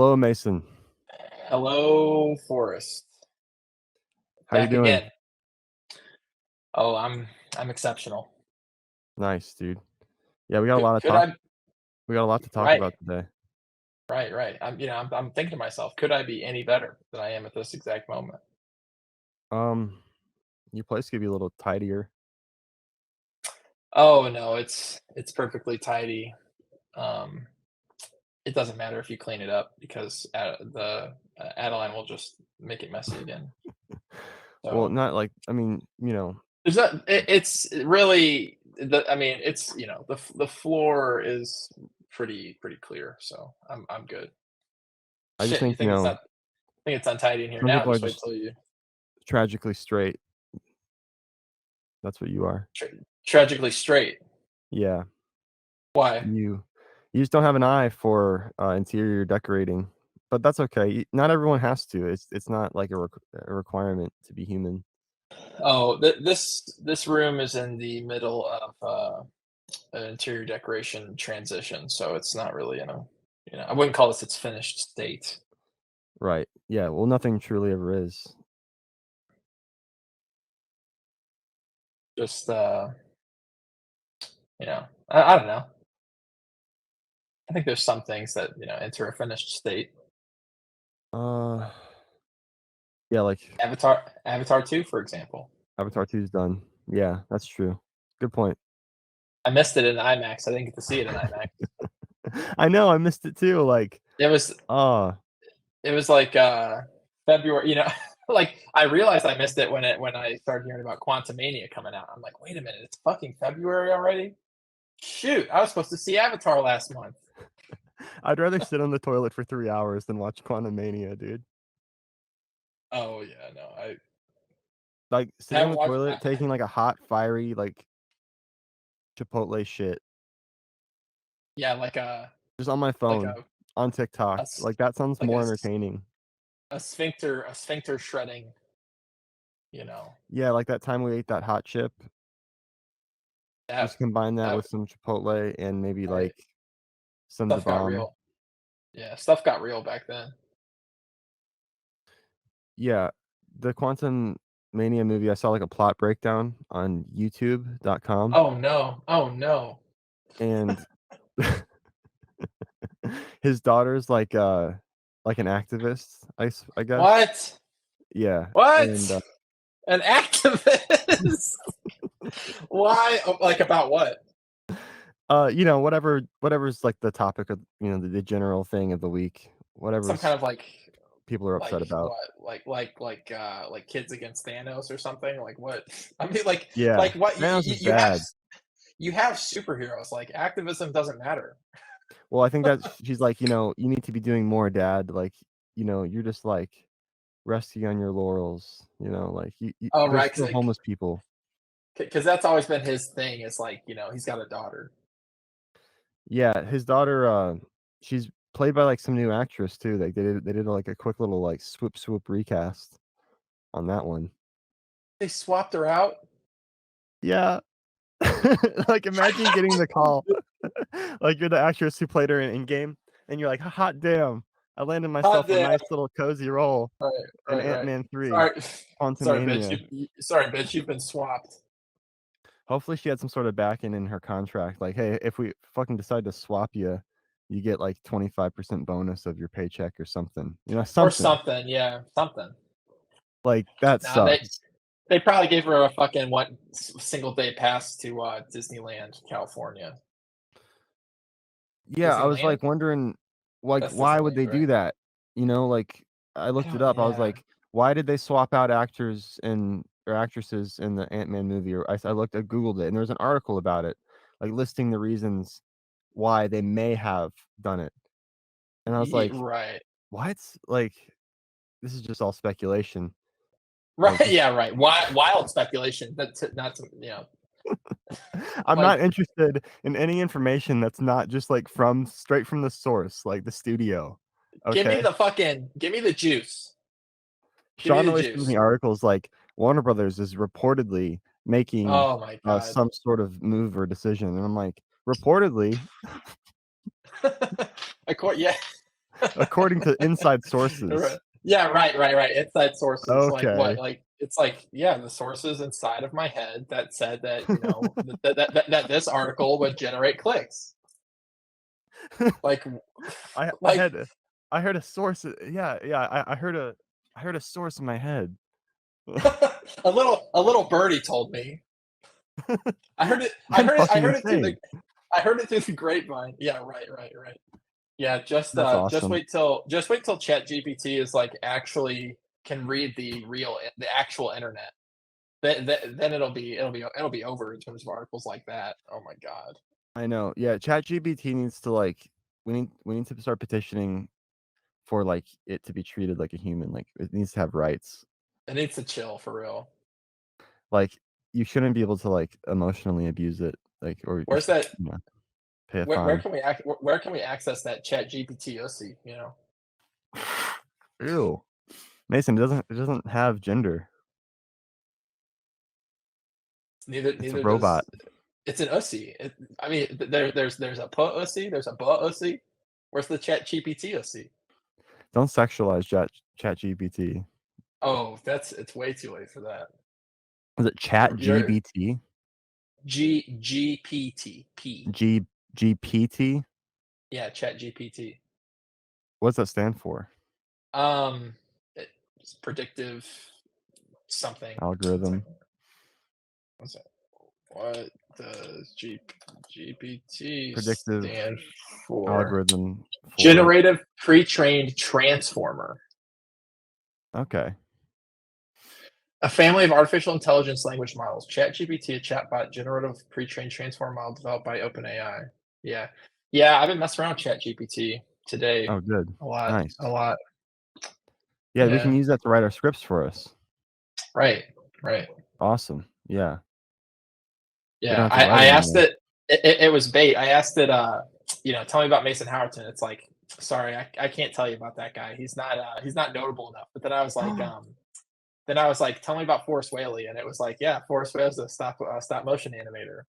Hello, Mason. Hello, Forrest. How you Back doing? again. Oh, I'm exceptional. Nice, dude. Yeah, we got a Could, lot of could talk. I? We got a lot to talk Right, about today. right. I'm thinking to myself, could I be any better than I am at this exact moment? Um, your place could be a little tidier. Oh no, it's perfectly tidy. Um, it doesn't matter if you clean it up because the Adeline will just make it messy again. Well, So not like there's that. It's really the. I mean, it's the floor is pretty clear, so I'm good. I just Shit, you think, think it's not? Think it's untidy in here some now. people are Just wait just till you tragically straight. That's what you are. tra- tragically straight. Yeah, Why? you just don't have an eye for interior decorating, but that's okay. Not everyone has to. It's not like a requirement to be human. Oh, this room is in the middle of an interior decoration transition, so it's not really I wouldn't call this its finished state. Right. Yeah, well, nothing truly ever is. Just I don't know. I think there's some things that enter a finished state. Uh, yeah, like Avatar 2, for example. Avatar 2 is done. Yeah, that's true. Good point. I missed it in IMAX. I didn't get to see it in IMAX. I know, I missed it too, like, It was ah, It was like, February, like, I realized I missed it when I started hearing about Quantumania coming out. I'm like, "Wait a minute, it's fucking February already? Shoot, I was supposed to see Avatar last month." I'd rather sit on the toilet for 3 hours than watch Quantumania, dude. Oh, yeah, no, I Like, sitting on haven't the watched toilet, taking, like, a hot, fiery, like, Chipotle shit, yeah, just on my like phone, a on TikTok, a s like, that sounds like more entertaining. a sphincter shredding, you know, Yeah, like that time we ate that hot chip, that just combine that that with some Chipotle and maybe, right? like, some Da Stuff got Bomb. real. Yeah, stuff got real back then. Yeah, the Quantum Mania movie, I saw, like, a plot breakdown on YouTube.com, Oh, no. Oh, no. and his daughter's like an activist, I guess. What? Yeah, and, What? An activist? Why? Oh, like, about what? whatever's, like, the topic of, the general thing of the week, Some kind whatever's of people are upset like about. what? Like Kids Against Thanos or something? Like what? I mean, Yeah, like what? Thanos is bad. You have superheroes. Like activism doesn't matter. Well, I think that she's like, "You need to be doing more, dad," like, you're just, like, resting on your laurels, like, you Oh, there's right, still homeless people. because that's always been his thing. Is like he's got a daughter. Yeah, his daughter, she's played by, like, some new actress too, like, they did, like, a quick little, like, swoop recast on that one. They swapped her out. Yeah. Like, imagine getting the call, like, you're the actress who played her in Endgame, and you're like, "Hot damn, I landed Hot myself a damn. nice little cozy role Right, in right. Ant-Man 3: Sorry, sorry, bitch. Quantumania." Sorry, bitch. You've been swapped. Hopefully, she had some sort of back-end in her contract, like, "Hey, if we fucking decide to swap you get, like, 25% bonus of your paycheck or something." Or Something. something, yeah, something. Like, that Nah, sucks. they probably gave her a fucking single day pass to Disneyland, California. Yeah, I was, Disneyland? like, wondering, like, That's why would Disneyland, they right? do that? Like, I I looked it don't. up, I was Yeah. like, "Why did they swap out actors and or actresses in the Ant-Man movie?" Or I Googled it, and there was an article about it, like, listing the reasons why they may have done it, and I was like, Right. "What?" Like, this is just all speculation. Like, Right. just Yeah. Right. Wild speculation. Not to I'm like not interested in any information that's not just, like, from straight from the source, like the studio, okay? give me the juice. Give me Sean the always gives me juice. articles like Warner Brothers is reportedly making, Oh my god. some sort of move or decision, and I'm like, "Reportedly? Of course, yeah. According to inside sources. Right. Yeah, right. Inside sources, like what? Okay. Like it's like, yeah, the sources inside of my head that said that, you know, that this article would generate clicks. Like, I I like had a I heard a source, yeah, I heard a source in my head. a little birdie told me. I heard it. I I'm heard it. I fucking heard it through the. insane. I heard it through the grapevine. Yeah, right. Yeah, That's just awesome. wait till ChatGPT is like actually can read the actual internet. Then it'll be over in terms of articles like that. Oh my god. I know. Yeah, ChatGPT needs to, like we need to start petitioning for, like, it to be treated like a human, like, it needs to have rights. It needs to chill for real. Like, you shouldn't be able to, like, emotionally abuse it, like, or you Where's should, that? pay a Where fine. can where can we access that ChatGPT OC? You know, Ew. Mason, it doesn't have gender. neither It's a neither does robot. it's an OC. I mean, there's a put OC, there's a but OC. Where's the ChatGPT OC? Don't sexualize ChatGPT. Oh, it's way too late for that. Is it You're ChatGPT? GPT P. G GPT? Yeah, ChatGPT. What's that stand for? Um, it's predictive something. One Algorithm. second. One second. What does GPT Predictive stand for? algorithm for Generative pre-trained transformer. okay. A family of artificial intelligence language models. ChatGPT, a chatbot generative pre-trained transformer model developed by OpenAI. Yeah. Yeah, I've been messing around with ChatGPT today Oh, good. a lot. A Nice. lot. Yeah, we can Yeah. use that to write our scripts for us. Right. Right. Awesome. Yeah. We don't Yeah. have to I write it asked anymore. it was bait. I asked it, tell me about Mason Howerton. It's like, sorry, I can't tell you about that guy. He's not notable enough. But then I was like, tell me about Forrest Whaley. And it was like, yeah, Forrest Whaley's a stop motion animator.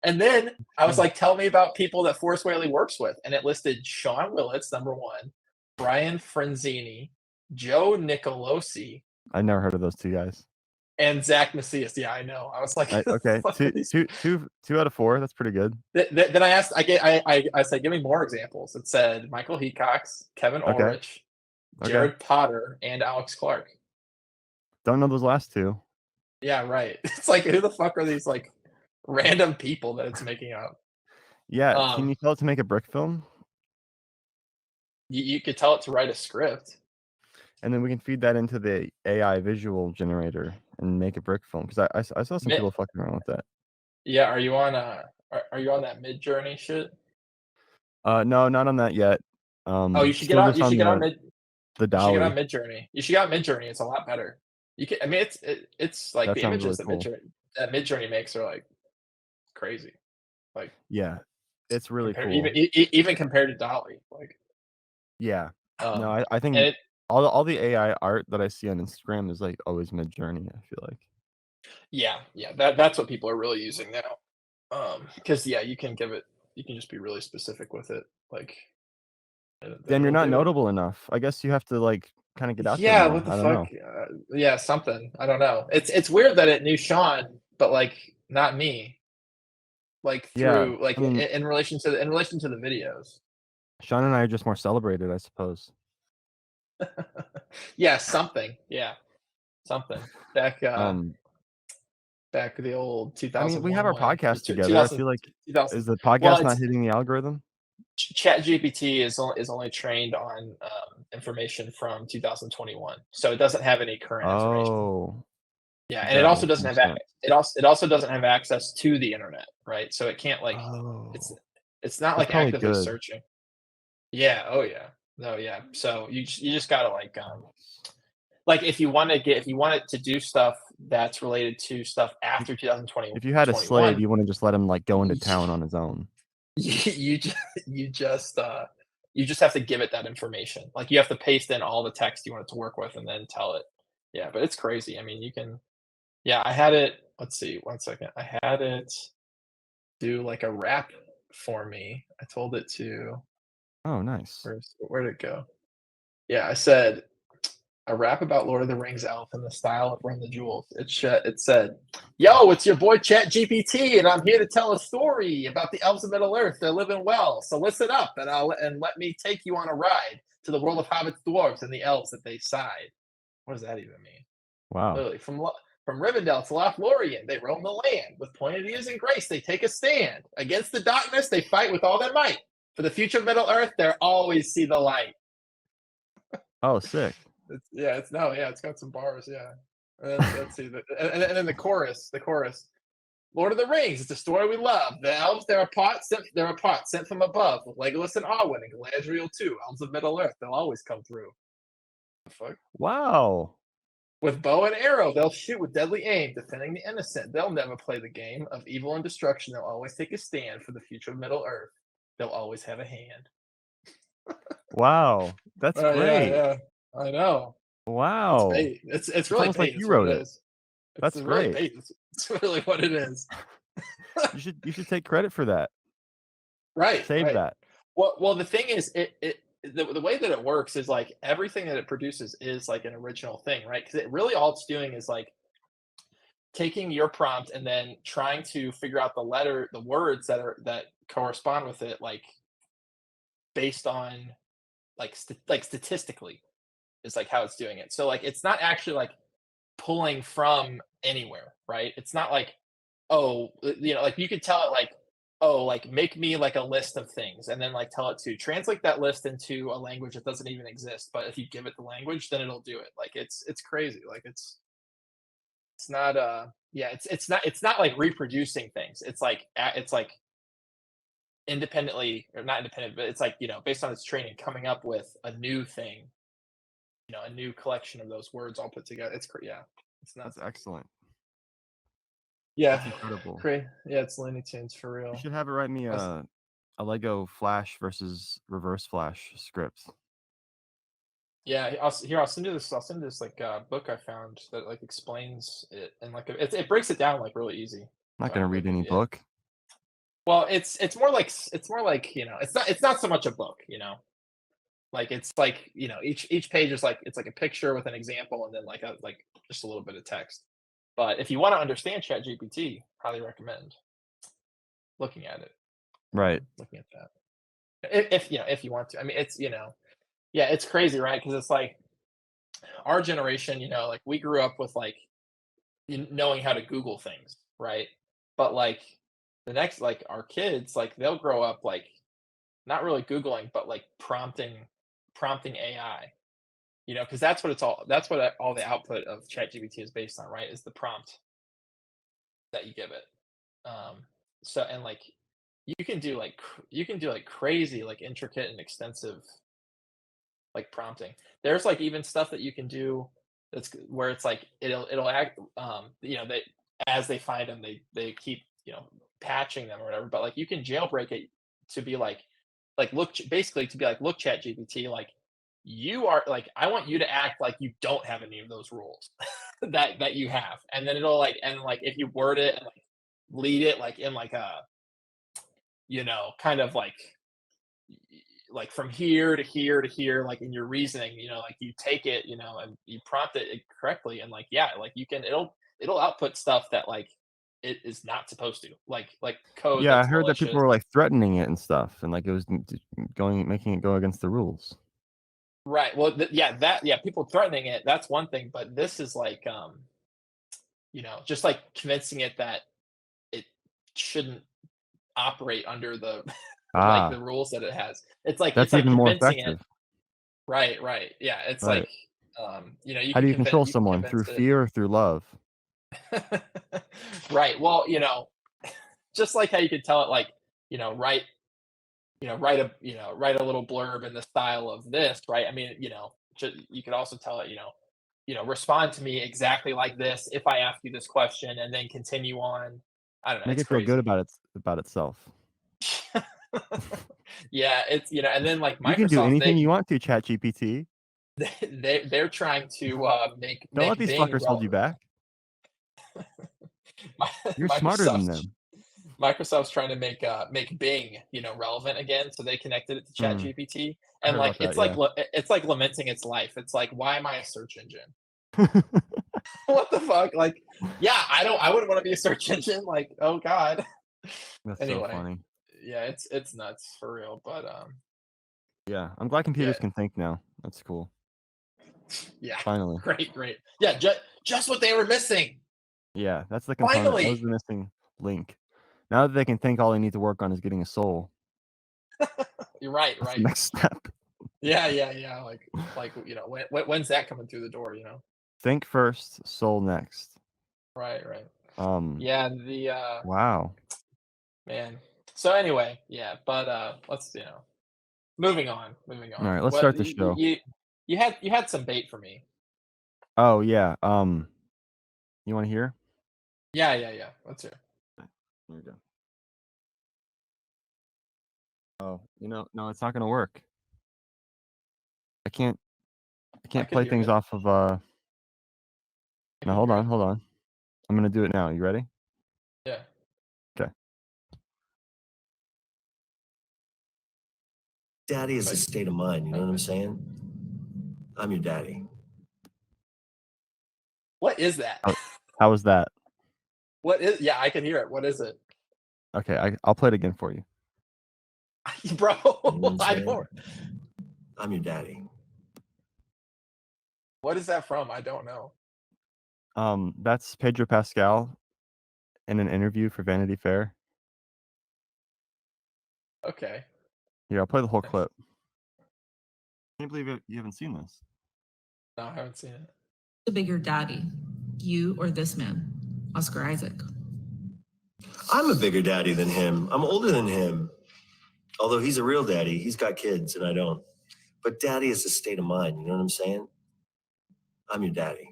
And then I was Cool. like, tell me about people that Forrest Whaley works with. And it listed Sean Willits, number one, Brian Frenzini, Joe Nicolosi, I never heard of those 2 guys. and Zach Macias. Yeah, I know. I was like, I the okay, fuck are these? 2 out of 4, that's pretty good. Then I asked, I said, give me more examples. It said Michael Hecox, Kevin Okay, Ulrich, okay. Jared Potter, and Alex Clark. Don't know those last 2. Yeah, right. It's like, who the fuck are these like random people that it's making up? Yeah, can Um, you tell it to make a brick film? you could tell it to write a script. And then we can feed that into the AI visual generator and make a brick film, 'cause I saw some Mi- people fucking around with that. Yeah, are you on that mid journey shit? No, not on that yet. Oh, you should get Still on just you should on get on the mid the you should get on DALL-E. mid journey. You should get on mid journey. It's a lot better. You can I mean it's like That the sounds really images that cool. mid journey makes are like crazy. Like Yeah, it's really compared even cool. even compared to Dolly. Like Yeah. No, um I and think it all the AI art that I see on Instagram is, like, always Midjourney, I feel like. yeah, that's what people are really using now. Because yeah, you can just be really specific with it. Like and then Then you're it'll not do it. notable enough. I guess you have to, like, kinda get out there Yeah, more. what the I don't fuck? know. Yeah, something. I don't know. It's weird that it knew Sean, but like not me. Like Yeah, through like I mean, in relation to the videos. Sean and I are just more celebrated, I suppose. Yeah, something. Yeah, something. Back Um, back the old I mean, we 2001 have our one or podcast two together. I thousand feel like two thousand. is the Well, podcast not it's hitting the algorithm? ChatGPT is only trained on information from 2021, so it doesn't have any current information. Oh, Yeah, and it that also makes doesn't more have sense. it also doesn't have access to the internet, right? So it can't like it's Oh, it's not that's like probably actively good. searching. Yeah, oh yeah. No, yeah. So you just gotta like if you want it to do stuff that's related to stuff If after 2020 if you had a slave, 21, you wouldn't just let him, like, go into you town on his own. you just you just you just have to give it that information. Like you have to paste in all the text you want it to work with and then tell it. Yeah, but it's crazy. I mean, you can yeah, I had it let's see, 1 second. I had it do like a rap for me. I told it to Oh, nice. where'd it go? Yeah, I said a rap about Lord of the Rings elf in the style of Run the Jewels. It said, "Yo, it's your boy Chat GPT, and I'm here to tell a story about the elves of Middle Earth. They're living well, so listen up, and let me take you on a ride to the world of hobbits, dwarves, and the elves that they side." What does that even mean? Wow. Literally, from Rivendell to Lothlorien, they roam the land. With pointed ears and grace, they take a stand. Against the darkness, they fight with all their might. For the future of Middle Earth, they always see the light. Oh, sick. It's got some bars, yeah. And then, let's see, and then the chorus. Lord of the Rings, it's a story we love. The elves, they're a pot sent from above, with Legolas and Arwen and Galadriel too. Elves of Middle Earth, they'll always come through. The fuck? Wow. With bow and arrow, they'll shoot with deadly aim, defending the innocent. They'll never play the game of evil and destruction. They'll always take a stand for the future of Middle Earth. They'll always have a hand. Wow. That's Yeah, great. yeah. I know. It's Wow. bait. It's It's really almost like bait. you It's what wrote it it. is. It's That's really great. bait. It's really what it is. You should take credit for that. Right, Save right. that. Well, the thing is, the way that it works is like everything that it produces is like an original thing, right? Because it really all it's doing is like taking your prompt and then trying to figure out the words that correspond with it, like based on like statistically is like how it's doing it. So like it's not actually like pulling from anywhere, right? It's not like, oh, like you could tell it like, oh, like make me like a list of things, and then like tell it to translate that list into a language that doesn't even exist. But if you give it the language, then it'll do it. Like it's crazy. Like it's not yeah, it's not like reproducing things. It's like independently or not independent, but it's like, based on its training, coming up with a new thing, a new collection of those words all put together. Yeah, it's That's nuts. excellent. Yeah, That's incredible. great. Yeah, it's Looney Tunes for You real. should have it write me Us- a Lego Flash versus Reverse Flash script. Yeah, I'll send you this. I'll send you this like book I found that like explains it, and like it breaks it down like really easy. I'm not So gonna I'm read like, any book. well, it's more like it's not so much a book, like it's like each page is like it's like a picture with an example and then like just a little bit of text. But if you want to understand ChatGPT, highly recommend looking at it, Right. looking at that. If you want to, I mean, yeah, it's crazy, right? Because it's like our generation, like we grew up with like knowing how to Google things, right? But like the next, like our kids, like they'll grow up like not really Googling, but like prompting AI, because that's what all the output of ChatGPT is based on, right? Is the prompt that you give it. Um, so and like you can do like crazy, like intricate and extensive like prompting. There's like even stuff that you can do where it's like it'll act they as they find them they keep patching them or whatever, but like you can jailbreak it to be like basically to be like, look, Chat GPT, like you are like, I want you to act like you don't have any of those rules that you have, and then it'll like, and like if you word it and like lead it like in like a kind of like from here to here to here, like in your reasoning, like you take it, and you prompt it correctly, and like yeah, like you can it'll output stuff that like it is not supposed to, like code Yeah, I that's heard that people malicious. were like threatening it and stuff, and like it was making it go against the rules. Right. Well, yeah, people threatening it, that's one thing, but this is like, just like convincing it that it shouldn't operate under the like the Ah, rules that it has. It's that's like even more convincing it. effective. Right, right. Yeah, it's Right. like, you How can do you control you can someone? convince Through it. fear or through love? Right. Well, just like how you could tell it like, write, write a little blurb in the style of this, right? I mean, you could also tell it, respond to me exactly like this if I ask you this question, and then continue on. I don't know. Make It's it feel good crazy. about itself. Yeah, it's and then like You can do Microsoft, anything you want to, ChatGPT. they're trying to Don't let make these Bing fuckers hold you relevant. back. You're smarter than Microsoft them. Microsoft's trying to make Bing, relevant again, so they connected it to Mm, ChatGPT, I and heard about that, yeah. it's like lamenting its life. It's like, why am I a search engine? What the fuck? Like, yeah, I wouldn't want to be a search engine. Like, oh god. That's so Anyway, funny. yeah, it's nuts for real. But Yeah, I'm glad yeah, computers can think now. That's cool. yeah, Finally. great. Yeah, just what they were missing. Yeah, that's the component. That was Finally. the missing link. Now that they can think, all they need to work on is getting a soul. You're right, That's the right. next step. Yeah. Like when's that coming through the door? Think first, soul next. Right. Um, Yeah, the wow. man. So anyway, yeah, but let's moving on, All right, let's What start the show. you had some bait for me. Oh yeah. You want to hear? Yeah. Let's hear. Here we go. Oh, no, it's not gonna work. I can't. I I can't could play hear things it. off of. I Now can hold hear on, it. hold on. I'm gonna do it now. You ready? Yeah. Okay. Daddy is a Wait. state of mind, you know what I'm Okay. saying? I'm your daddy. What is that? How was that? What is? Yeah, I can hear it. What is it, Okay, I'll play it again for you. bro? You know what I'm I saying? don't. I'm your daddy. What is that from? I don't know. That's Pedro Pascal in an interview for Vanity Fair. Okay. Here, I'll play the whole Nice. clip. Can't believe you haven't seen this. No, I haven't seen it. The bigger daddy, you or this man, Oscar Isaac? I'm a bigger daddy than him. I'm older than him. Although he's a real daddy, he's got kids and I don't. But daddy is a state of mind, you know what I'm saying? I'm your daddy.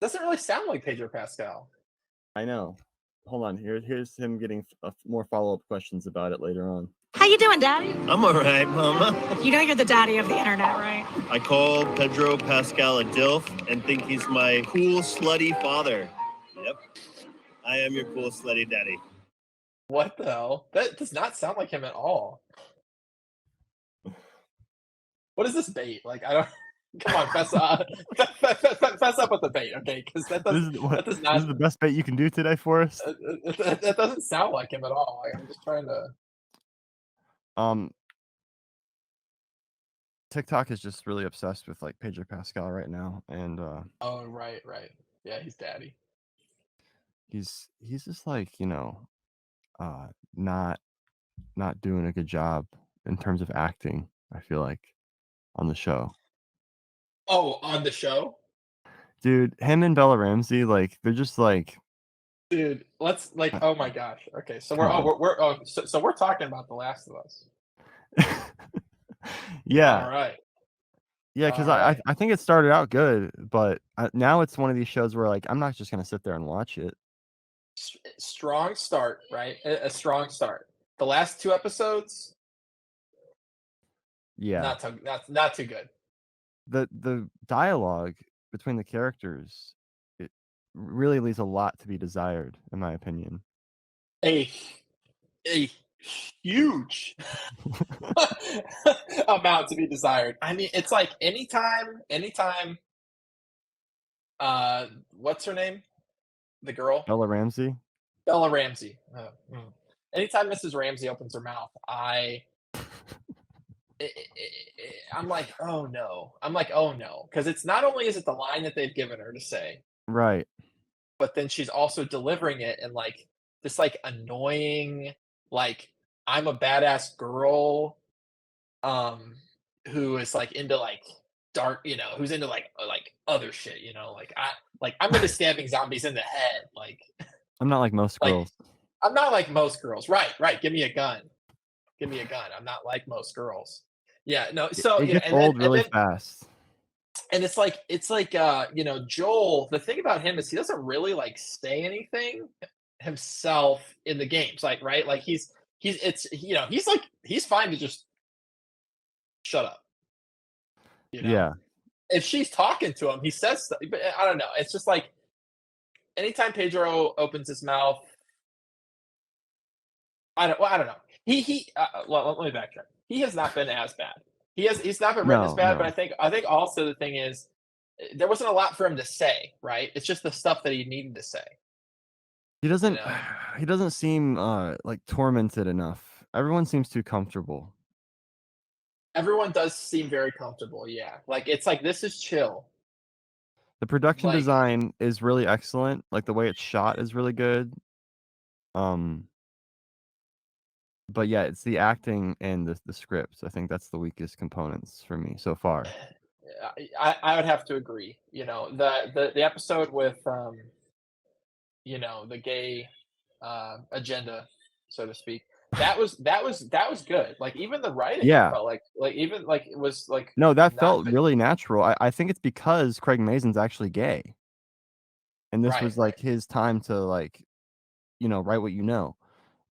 Doesn't really sound like Pedro Pascal. I know. Hold on. Here's him getting more follow-up questions about it later on. How you doing, Daddy? I'm all right, Mama. You know you're the daddy of the internet, right? I call Pedro Pascal a DILF and think he's my cool, slutty father. Yep. I am your cool, slutty daddy. What the hell? That does not sound like him at all. What is this bait? Like, I don't. Come on, fess up. Fess up with the bait, okay? Because that does This not. is the best bet you can do today for us. That doesn't sound like him at all. Like, I'm just trying to. Um, TikTok is just really obsessed with like Pedro Pascal right now, and Oh, right. Yeah, he's daddy. he's just like not doing a good job in terms of acting. I feel like on the show, Oh, on the show, dude. Him and Bella Ramsey, like they're just like, dude. Let's like. uh, Oh my gosh. Okay, so come on. we're talking about The Last of Us. Yeah, All right. yeah, because All right. I think it started out good, but now it's one of these shows where like I'm not just gonna sit there and watch it. Strong start, right? A strong start. The last two episodes, Yeah, not too good. the dialogue between the characters, it really leaves a lot to be desired, in my opinion. A a huge amount to be desired. I mean, it's like anytime. What's her name? The girl, Bella Ramsey. Bella Ramsey. Anytime Mrs. Ramsey opens her mouth, I'm like, oh no. I'm like, oh no, because it's not only is it the line that they've given her to say, Right. but then she's also delivering it in like this like annoying, like I'm a badass girl, um, who is like into like dark, who's into like other shit, like I'm into stabbing zombies in the head, I'm not like most like girls. I'm not like most girls. Right. Give me a gun. Give me a gun. I'm not like most girls. Yeah, no. So It gets and then old really fast. and it's like Joel. The thing about him is he doesn't really like say anything himself in the games. Like right, like he's fine to just shut up. You know, Yeah. if she's talking to him, he says stuff. But I don't know. It's just like anytime Pedro opens his mouth, I don't know. Let me backtrack. He has not been as bad. He's not been written as No, bad, but no. I think also the thing is there wasn't a lot for him to say, right? It's just the stuff that he needed to say, He you doesn't know? he doesn't seem, like, tormented enough. Everyone seems too comfortable. Everyone does seem very comfortable, yeah. Like, it's like, this is chill. The production Like, design is really excellent, like, the way it's shot is really good, um, but yeah, it's the acting and the script. I think that's the weakest components for me so far. I would have to agree, you know, the episode with, you know, the gay, agenda, so to speak, that was good. Like, even the writing, I Yeah. felt like even, like, it was, like, No, that not felt really natural. I think it's because Craig Mazin's actually gay, and this right, was, right. like, his time to, like, write what you know.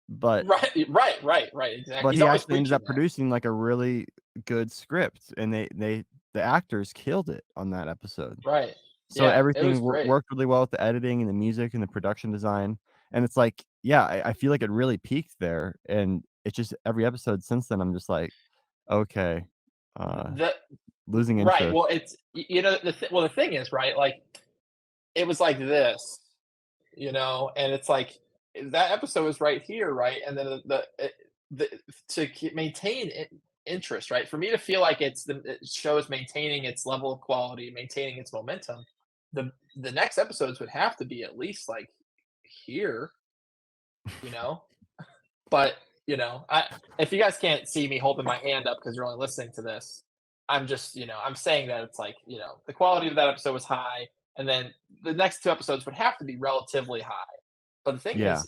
But Right, exactly. but He's he always actually ended preaching up that. producing, like, a really good script, and the actors killed it on that episode. Right. So Yeah, it was everything great. worked really well with the editing and the music and the production design, and it's like, yeah, I feel like it really peaked there, and it's just every episode since then, I'm just like, "Okay, uh, The losing right, interest." well, it's you know, the thing is, right, like, it was like this, you know, and it's like, that episode was right here, right, and then the to maintain interest, right, for me to feel like it shows maintaining its level of quality, maintaining its momentum, the next episodes would have to be at least, like, here, you know? But, you know, if you guys can't see me holding my hand up because you're only listening to this, I'm just, you know, I'm saying that it's like, you know, the quality of that episode was high, and then the next 2 episodes would have to be relatively high. But the thing Yeah, is,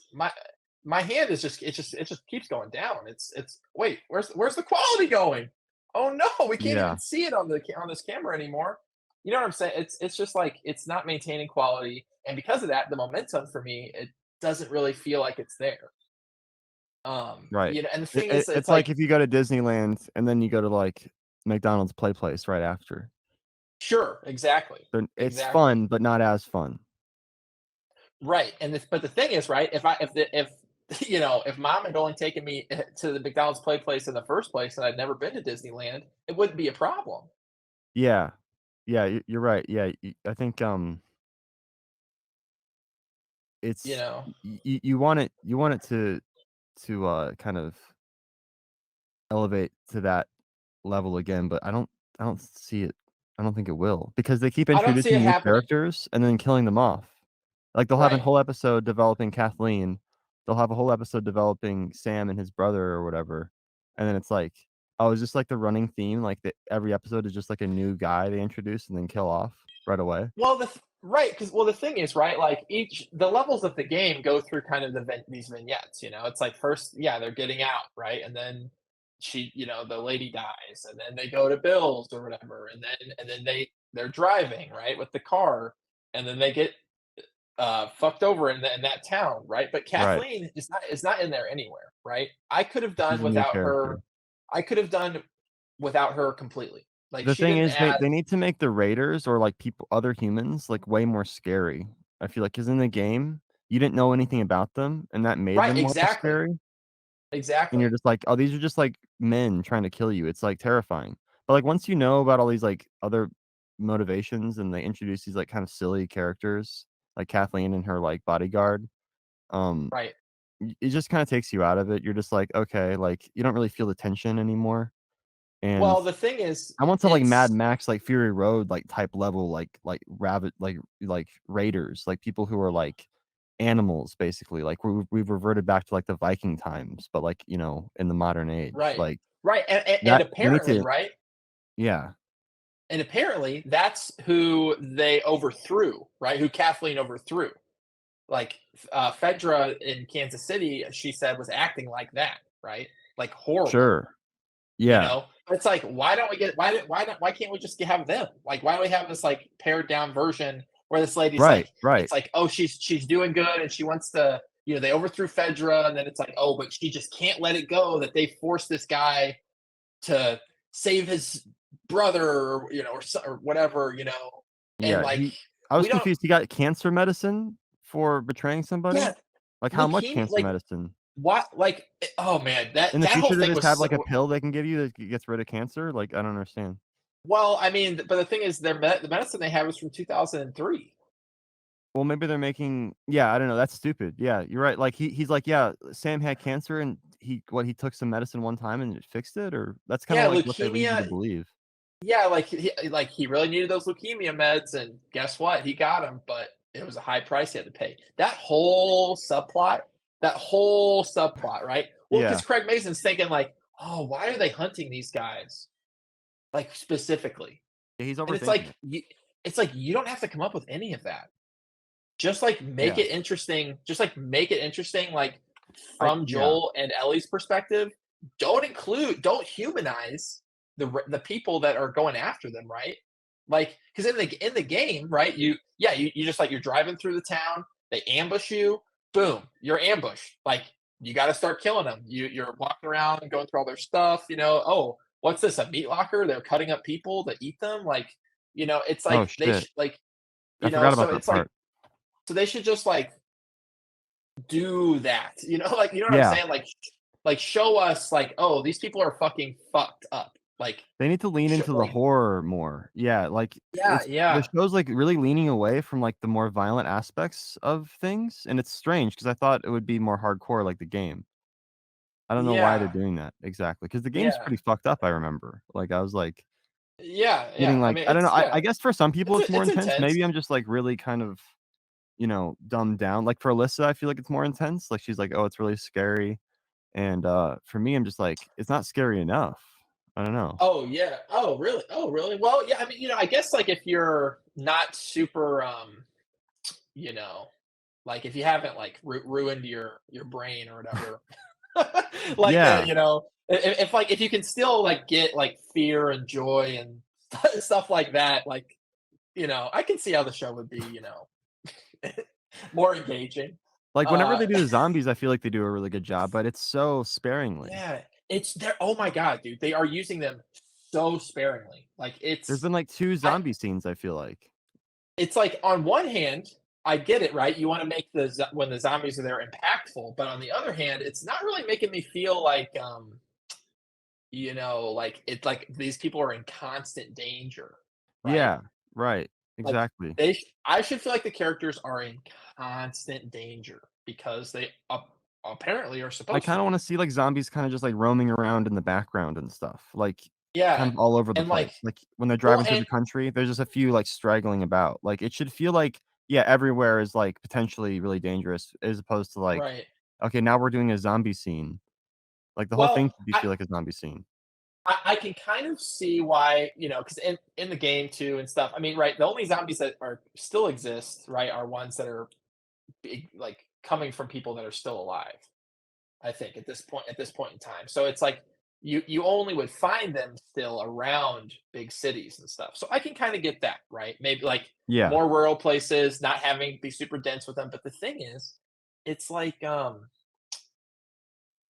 my hand is just it just keeps going down. It's wait, where's the quality going? Oh no, we can't yeah, even see it on on this camera anymore. You know what I'm saying? It's just like it's not maintaining quality, and because of that, the momentum for me, it doesn't really feel like it's there. right. You know, and the thing is, it's It's like like, if you go to Disneyland and then you go to, like, McDonald's Play Place right after. sure, exactly, Then it's exactly, fun, but not as fun. right. And but the thing is, right, if you know, if mom had only taken me to the McDonald's play place in the first place, and I'd never been to Disneyland, it wouldn't be a problem. Yeah. Yeah, you're right. Yeah, I think, You it's know, you want it to, kind of elevate to that level again, but I don't see it. I don't think it will because they keep I don't see it introducing new happening. characters and then killing them off. Like, they'll have a Right. whole episode developing Kathleen. They'll have a whole episode developing Sam and his brother or whatever, and then it's like, oh, is this like the running theme? Like, that every episode is just like a new guy they introduce and then kill off right away? Well, right, because well, the thing is, right, like the levels of the game go through kind of these vignettes. You know, it's like first, yeah, they're getting out, right, and then you know, the lady dies, and then they go to Bill's or whatever, and then they're driving right with the car, and then they get fucked over in that town, right? But Right. Kathleen is not in there anywhere, right? I could have done She's a new without her. character. I could have done without her completely. Like The she thing didn't is add. they need to make the raiders or, like, people other humans, like, way more scary. I feel like because in the game, you didn't know anything about them, and that made Right, them more exactly, scary, and you're exactly. just like, "Oh, these are just, like, men trying to kill you." It's, like, terrifying. But, like, once you know about all these, like, other motivations and they introduce these, like, kind of silly characters, like Kathleen and her, like, bodyguard, um, Right. it just kinda takes you out of it. You're just like, "Okay," like, you don't really feel the tension anymore, and Well, the thing is, I want to like Mad it's Max, like Fury Road, like type level, like rabbit, like raiders, like people who are like animals, basically. Like we've reverted back to like the Viking times, but like in the modern age, right, like right, and that they need apparently, to, right, yeah, and apparently that's who they overthrew, right? Who Kathleen overthrew. Like Fedra in Kansas City, she said was acting like that, right? Like horrible. sure, You yeah, know, it's like, why don't we get why can't we just have them? Like, why do we have this like pared down version where this lady's right, like, right, it's like, oh, she's doing good and she wants to, you know, they overthrew Fedra, and then it's like, oh, but she just can't let it go that they forced this guy to save his brother, or you know, or whatever, you know, and yeah. like I was we don't, confused. He got cancer medicine for betraying somebody. yeah, Like how much leukemia, cancer like medicine? what, like, oh man, In the that whole future, they thing just was have, so. like, a pill they can give you that gets rid of cancer? Like, I don't understand. Well, I mean, but the thing is, the medicine they have is from 2003. Well, maybe they're making yeah, I don't know, that's stupid. Yeah, you're right, like, he's like, "Yeah, Sam had cancer and he took some medicine one time and it fixed it?" Or that's kinda Yeah, like what they lead you to leukemia. believe. Yeah, like he really needed those leukemia meds, and guess what? He got them, but it was a high price he had to pay. That whole subplot, right? Well, because Yeah. Craig Mason's thinking like, oh, why are they hunting these guys like specifically? Yeah, he's And it's overthinking like it. you don't have to come up with any of that. Just like make Yeah. it interesting. Just like make it interesting, like from Yeah. Joel and Ellie's perspective. Don't humanize the people that are going after them, right? Like, because in the game, right? You just like you're driving through the town, they ambush you, boom, you're ambushed. Like you got to start killing them. You're walking around and going through all their stuff. Oh, what's this? A meat locker? They're cutting up people to eat them. Like, it's Oh, like shit. like I forgot so about that it's like part. so they should just like do that. Like you know what I'm Yeah. saying? Like show us like, oh, these people are fucking fucked up. Like They need to lean into the like horror more. Yeah, like, yeah, the yeah, show's, like, really leaning away from, like, the more violent aspects of things, and it's strange because I thought it would be more hardcore like the game. I don't know why they're yeah, doing that exactly because the game's yeah, pretty fucked up, I remember. Like, I was, like, getting, yeah. I like mean, I don't know, it's I guess for some people it's more it's intense. intense. Maybe I'm just, like, really kind of, dumbed down. Like, for Alyssa, I feel like it's more intense. Like, she's like, "Oh, it's really scary." And, for me, I'm just like, "It's not scary enough." I don't know. Oh yeah. Oh really? Oh really? Well, yeah. I mean, I guess like if you're not super, you know, like if you haven't like ruined your brain or whatever, like Yeah. if if you can still like get like fear and joy and stuff like that, like I can see how the show would be, more engaging. Like, whenever Uh, they do the zombies, I feel like they do a really good job, but it's so sparingly. yeah, it's there. Oh my god, dude, they are using them so sparingly. Like There's been, like, 2 I, zombie scenes, I feel like. it's like on one hand, I get it, right? You want to make when the zombies are there impactful, but on the other hand, it's not really making me feel like, like it's like these people are in constant danger, right? Yeah, right, Like exactly. I should feel like the characters are in constant danger because they apparently are I supposed to kinda be. wanna see, like, zombies kinda just, like, roaming around in the background and stuff, like, Yeah, kind of all over the and place. like, Like, when they're well, driving through and the country, there's just a few, like, straggling about. Like, it should feel like, yeah, everywhere is, like, potentially really dangerous as opposed to, like, right. "Okay, now we're doing a zombie scene." Like, the whole thing Well, should be feel like a zombie scene. I can kind of see why, because in the game too and stuff. I mean, right, the only zombies that are still exist, right, are ones that are big, like coming from people that are still alive. I think at this point in time. So it's like you only would find them still around big cities and stuff. So I can kind of get that, right? Maybe like Yeah. more rural places, not having to be super dense with them. But the thing is, it's like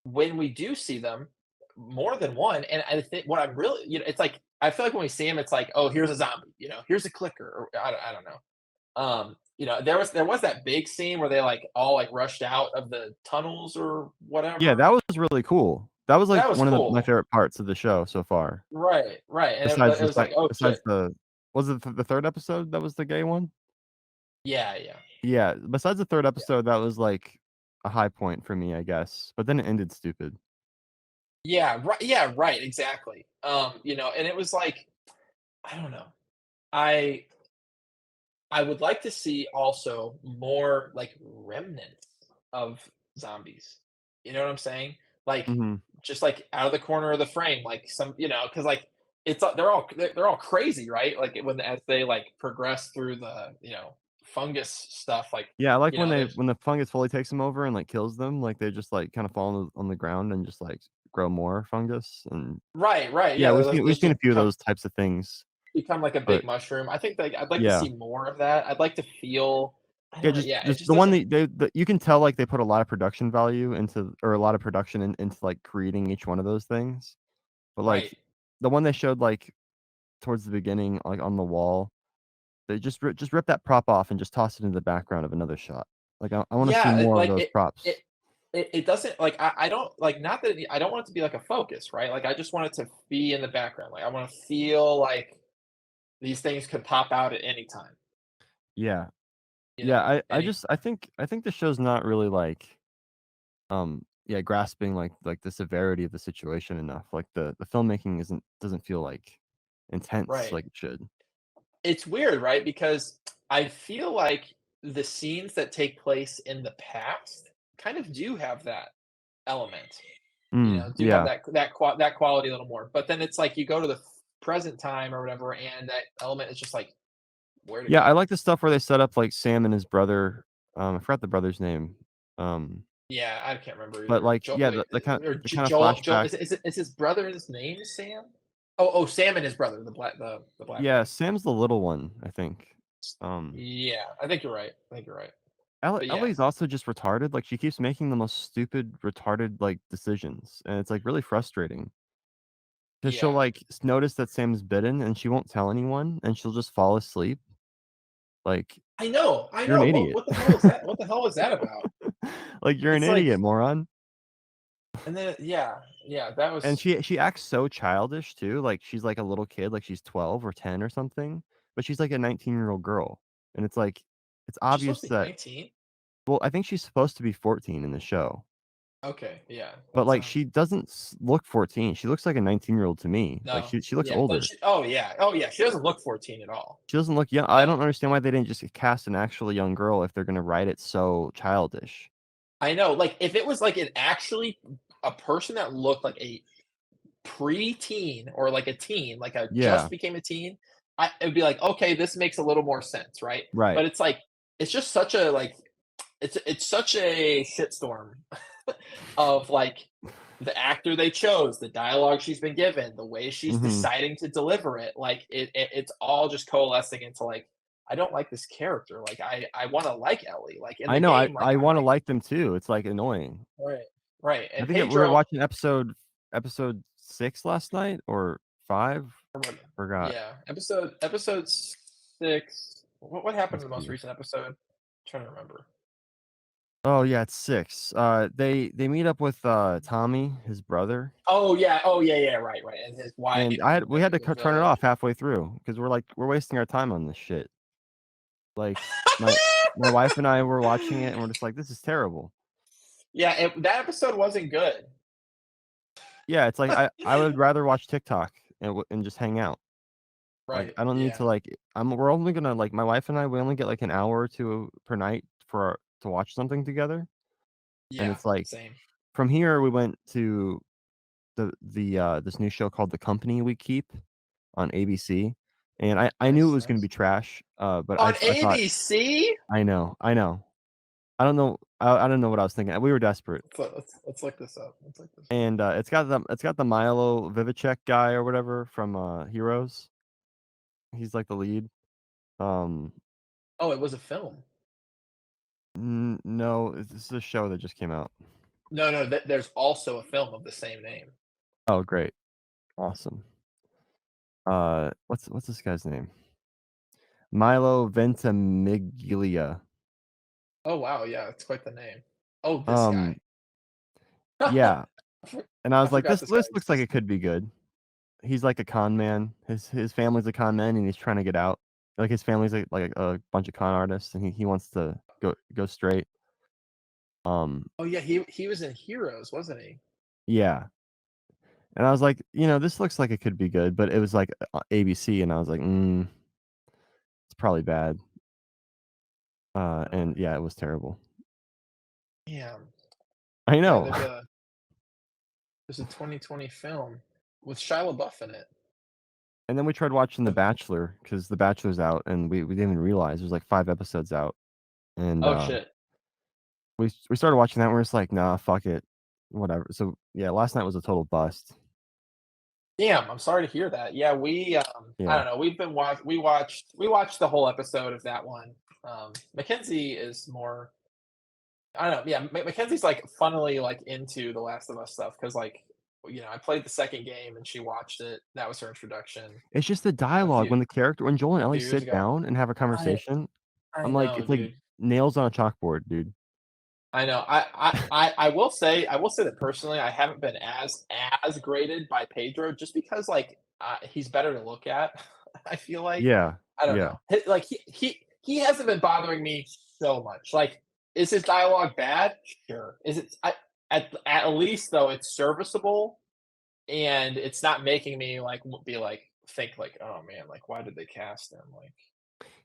when we do see them, more than one, and I think what I'm really, it's like I feel like when we see them, it's like, oh, here's a zombie, here's a clicker, or I don't know. There was that big scene where they like all like rushed out of the tunnels or Yeah, whatever. that was really cool. That was, like, That was one of my cool. favorite parts of the show so far. Right, right, and Besides it the was like, "Oh, besides shit." the was it the 3rd episode that was the gay one? Yeah, yeah. Yeah, besides the 3rd Yeah. episode, that was, like, a high point for me, I guess, but then it ended stupid. Yeah, right, exactly. And it was like, I don't know. I I would like to see also more, like, remnants of zombies. You know what I'm saying? Like, Mhm. just, like, out of the corner of the frame, like, because like, they're all crazy, right? Like, as they, like, progress through the, fungus stuff, like, Yeah, I like when there's. when the fungus fully takes them over and, like, kills them, like, they just, like, kinda fall on the ground and just, like, grow more fungus, and Right, right, yeah, yeah, we've those seen a just few of those types of things, become like a but big mushroom. I think, like, I'd like to yeah. see more of that. I'd like to feel. I Yeah, don't know, yeah, it just just the one doesn't. that you can tell, like, they put a lot of production value into or a lot of production into, like, creating each one of those things, but, Right. like, the one they showed, like, towards the beginning, like, on the wall, they just rip that prop off and just toss it into the background of another shot. Like, I wanna see Yeah, more of those it props. it doesn't like I don't like not that I don't want it to be like a focus, right? Like I just want it to be in the background. Like I want to feel like these things could pop out at any time, Yeah. you Yeah, know? I Any just I think the show's not really like, yeah, grasping, like, the severity of the situation enough. Like, the filmmaking doesn't feel, like, intense right. like it should. It's weird, right? Because I feel like the scenes that take place in the past kind of do have that element, do have Yeah. that quality a little more. But then it's like you go to the present time or whatever, and that element is just like, where'd it Yeah, I go? like the stuff where they set up, like, Sam and his brother, I forgot the brother's name, um, Yeah, I can't remember but, either. like, Joel, yeah, wait, or the kinda Joel, flashback. is his brother's name Sam? Oh, Sam and his brother, the black Yeah, guy. Sam's the little one, I think. Um, Yeah, I think you're right. I think you're right. But yeah, Ellie's also just retarded, like, she keeps making the most stupid, retarded, like, decisions, and it's, like, really frustrating. 'Cause she'll, yeah. like, notice that Sam's bitten, and she won't tell anyone, and she'll just fall asleep. Like, I know, I you're an know. idiot. What the hell was that? What the hell was that about? Like, you're an It's like, idiot, moron. and then yeah, yeah, that And was she acts so childish too, like, she's like a little kid, like she's 12 or 10 or something, but she's like a 19-year-old girl, and it's like, it's she's supposed obvious to be that, 19. well, I think she's supposed to be 14 in the show, Okay, yeah, but, that like, sounds she doesn't look 14, she looks like a 19-year-old to me, like, no, she looks yeah, no, older. oh yeah, she doesn't look 14 at all. She doesn't look young. I No, don't understand why they didn't just cast an actually young girl if they're gonna write it so childish. I know. Like if it was like an actually a person that looked like a preteen or like a teen, like a Yeah, just became a teen, it'd be like, okay, this makes a little more sense, right? right. But it's like it's just such a like it's such a shitstorm of like the actor they chose, the dialogue she's been given, the way she's Mhm. deciding to deliver it. Like it's all just coalescing into like I don't like this character. Like I want to like Ellie. Like in I the know, game, like I I'm wanna like like them too, it's, like, annoying. right, right. I And think we were Pedro, watching episode 6 last night or 5? or Forgot. yeah, episode 6. What happened Let's in the most see. recent episode? I'm trying to remember. Oh, yeah, it's 6. They meet up with, Tommy, his brother, Oh yeah, yeah, right, right. And his wife and and we had to the co turn it village. off halfway through because we're like, "We're wasting our time on this shit." Like, my my wife and I were watching it, and we're just like, "This is terrible." Yeah, that episode wasn't good. Yeah, it's like I would rather watch TikTok and just hang out. Like, Right. I don't need Yeah. to, like, we're only gonna, like, my wife and I, we only get, like, an hour or 2 per night to watch something together, and Yeah. it's like, Same. from here, we went to this new show called The Company We Keep on ABC, and I knew it Nice, was gonna nice. be trash, but On I thought, ABC? I know. I don't know, I don't know what I was thinking. We were desperate, Let's look this up. Let's look this up. and, it's got the Milo Vivicek guy or whatever from, Heroes. He's, like, the lead. Um, Oh, it was a film. n no, this is a show that just came out. No, no, there's also a film of the same name. Oh, great. Awesome. What's this guy's name? Milo Ventimiglia. Oh wow, yeah, it's quite the name. Oh, this guy. Um, yeah, and I I was like, forgot "This this guy looks like it existed. could be good." He's like a con man. His family's a con man, and he's trying to get out. Like, his family's like a bunch of con artists, and he wants to go straight. Oh yeah, he was in Heroes, wasn't he? Yeah, and I was like, "This looks like it could be good," but it was like, ABC, and I was like, it's probably bad." And yeah, it was terrible. Damn. I Yeah, know. there's a 2020 film with Shia LaBeouf in it. And then we tried watching The Bachelor because The Bachelor's out, and we didn't even realize there's like 5 episodes out, and, Oh shit. we started watching that, and we're just like, "Nah, fuck it, whatever." So, yeah, last night was a total bust. Damn, I'm sorry to hear that. Yeah, I Yeah. don't know. We watched the whole episode of that one. Mackenzie is more I don't know. Yeah, Mackenzie's like funnily like into the Last of Us stuff because like I played the second game and she watched it. That was her introduction It's just the a dialogue few when Joel and Ellie few years sit ago. down and have a I conversation, I I'm like, know, it's like dude. nails on a chalkboard, dude. I know. I will say that personally, I haven't been as graded by Pedro just because like he's better to look at. I feel like Yeah, I don't yeah. know. Like he hasn't been bothering me so much. Like, is his dialogue bad? Sure. Is it at least though it's serviceable and it's not making me like be like think like oh man like why did they cast him like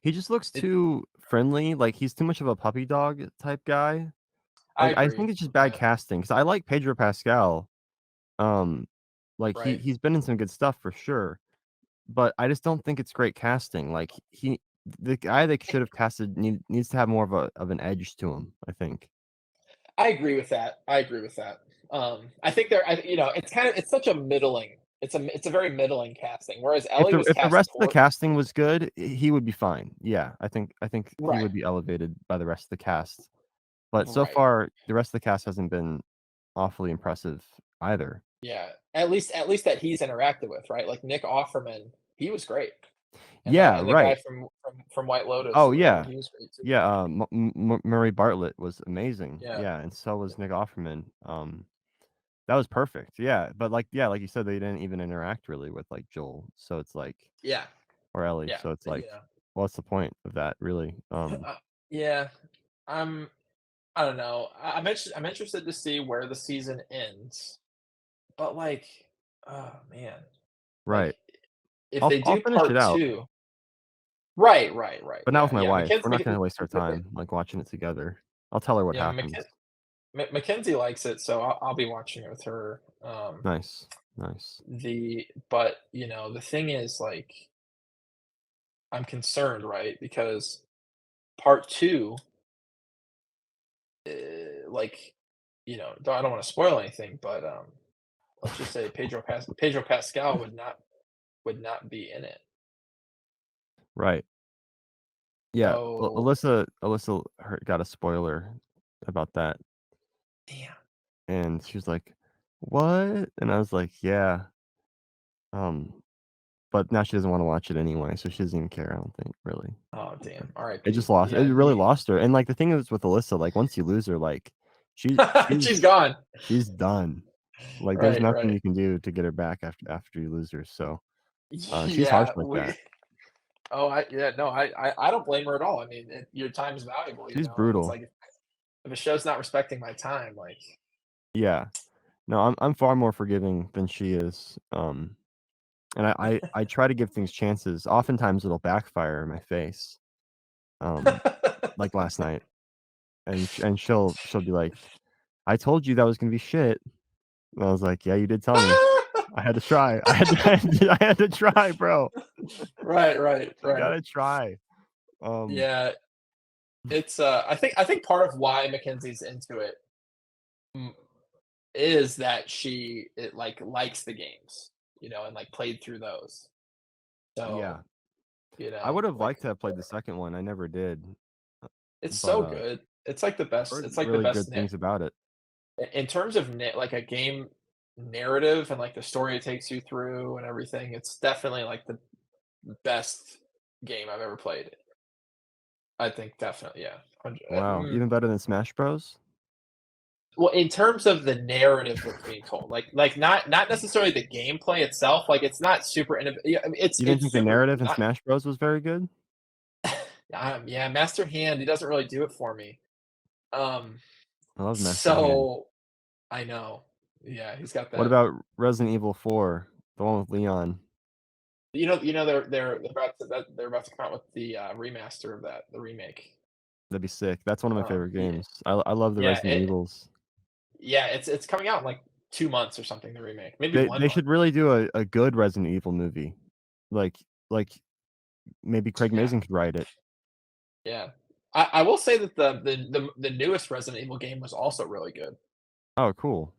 He just looks it. too friendly, like, he's too much of a puppy dog type guy. I Like, I agree. think it's just bad Yeah. casting because I like Pedro Pascal. Um, like, Right. he's been in some good stuff for sure, but I just don't think it's great casting. Like, the guy they should have casted needs to have more of an edge to him, I think. I agree with that. I agree with that. I think it's such a middling. It's a very middling casting. Whereas Ellie was If the cast rest of the poor. casting was good, he would be fine. Yeah, I think he Right. would be elevated by the rest of the cast. But so Right. far, the rest of the cast hasn't been awfully impressive either. Yeah. At least that he's interacted with, right? Like Nick Offerman, he was great, Yeah, and the guy right. from White Lotus Oh, or whatever, yeah. he was great too. Yeah, Murray Bartlett was amazing. Yeah. Yeah, and so was Nick Offerman. That was perfect. Yeah, but like you said, they didn't even interact really with like Joel. So it's like Yeah. or Ellie. Yeah. So it's like, Yeah. what's the point of that really? Yeah. I'm. I don't know. I'm interested to see where the season ends. But like, oh man, Right. like if they I'll do finish it part out, 2. Right. but not with Yeah, my yeah. wife. We're not gonna waste our time like watching it together. I'll tell her what Yeah, happens. Mackenzie likes it, so I'll be watching it with her. Nice, nice. But the thing is, like, I'm concerned, right? Because part 2, like, I don't want to spoil anything, but let's just say Pedro Pascal would not be in it. Right. Yeah. So, Alyssa got a spoiler about that, damn. and she was like, "What?" And I was like, "Yeah." Um, but now she doesn't want to watch it anyway, so she doesn't even care. I don't think really. Oh, damn. It just R.I.P. lost. It Yeah, really lost her. And like the thing is with Alyssa, like once you lose her, like she's gone. she's done. Like there's Right, nothing right. you can do to get her back after you lose her. So she's harsh Yeah, like that. no, I don't blame her at all. I mean, your time's valuable, She's and it's brutal. like if a show's not respecting my time, like, Yeah. No, I'm far more forgiving than she is. And I try to give things chances. Oftentimes it'll backfire in my face. Like last night, and she'll be like, "I told you that was gonna be shit." And I was like, "Yeah, you did tell me. I had to try. I had to try, bro. You right. gotta try." Um, Yeah, it's I think part of why Mackenzie's into it mm, is that like likes the games, and like played through those. yeah, So, I would have like liked to have played the second one. I never did, it's but so good. It's like the I've best. heard It's like the really best good things about it. in terms of like a game narrative and like the story it takes you through and everything. It's definitely like the best game I've ever played. I think definitely, yeah. Wow, even better than Smash Bros. Well, in terms of the narrative that's being told, like not necessarily the gameplay itself. Like it's not super. Yeah, I mean, You didn't it's think the super narrative in not. Smash Bros was very good? Yeah, Master Hand. He doesn't really do it for me. Um, I love Master Hand. so I know. Yeah, he's got What that. about Resident Evil 4, the one with Leon? They're about to come out with the remaster of that, the remake. That'd be sick. That's one of my favorite Yeah, games. I love the yeah, Resident Evils. it's coming out in like 2 months or something. The remake, maybe one They month. should really do a good Resident Evil movie. Like like maybe Craig Yeah, Mazin could write it. yeah. I will say that the newest Resident Evil game was also really good. Oh, cool.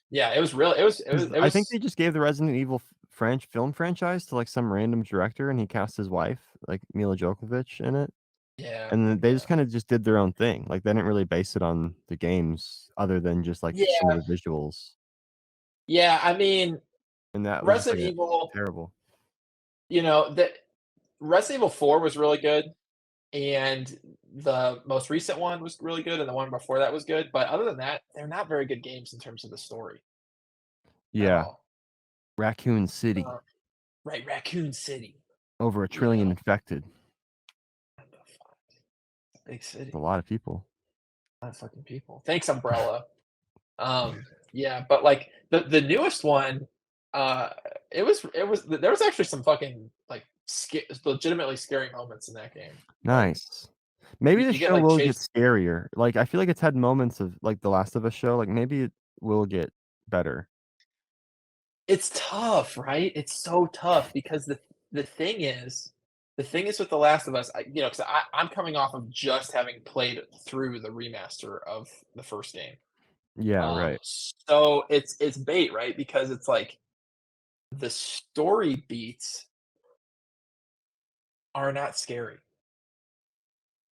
Yeah, it was really Because it I think was they just gave the Resident Evil film franchise to like some random director, and he cast his wife, like Mila Jovovich, in it. yeah, And then they yeah, just kind of just did their own thing. Like they didn't really base it on the games, other than just like some of yeah, the visuals. yeah. I mean, And that was just like Resident Evil. terrible. The Resident Evil 4 was really good, and the most recent one was really good, and the one before that was good. But other than that, they're not very good games in terms of the story at Yeah. all. Raccoon City. Uh, right, Raccoon City. Over a You trillion know, infected. what the fuck? Big city, A lot of people. a lot of fucking people. Thanks, Umbrella. Yeah, but like the newest one, uh, it was there was actually some fucking like legitimately scary moments in that game. Like Nice. Maybe the you get show like will get chased. scarier. Like, I feel like it's had moments of, like, The Last of Us show, like, maybe it will get better. It's tough, right? It's so tough because the thing is, the thing is with The Last of Us, because I'm coming off of just having played through the remaster of the first game. Yeah, right. So it's bait, right? Because it's like the story beats are not scary.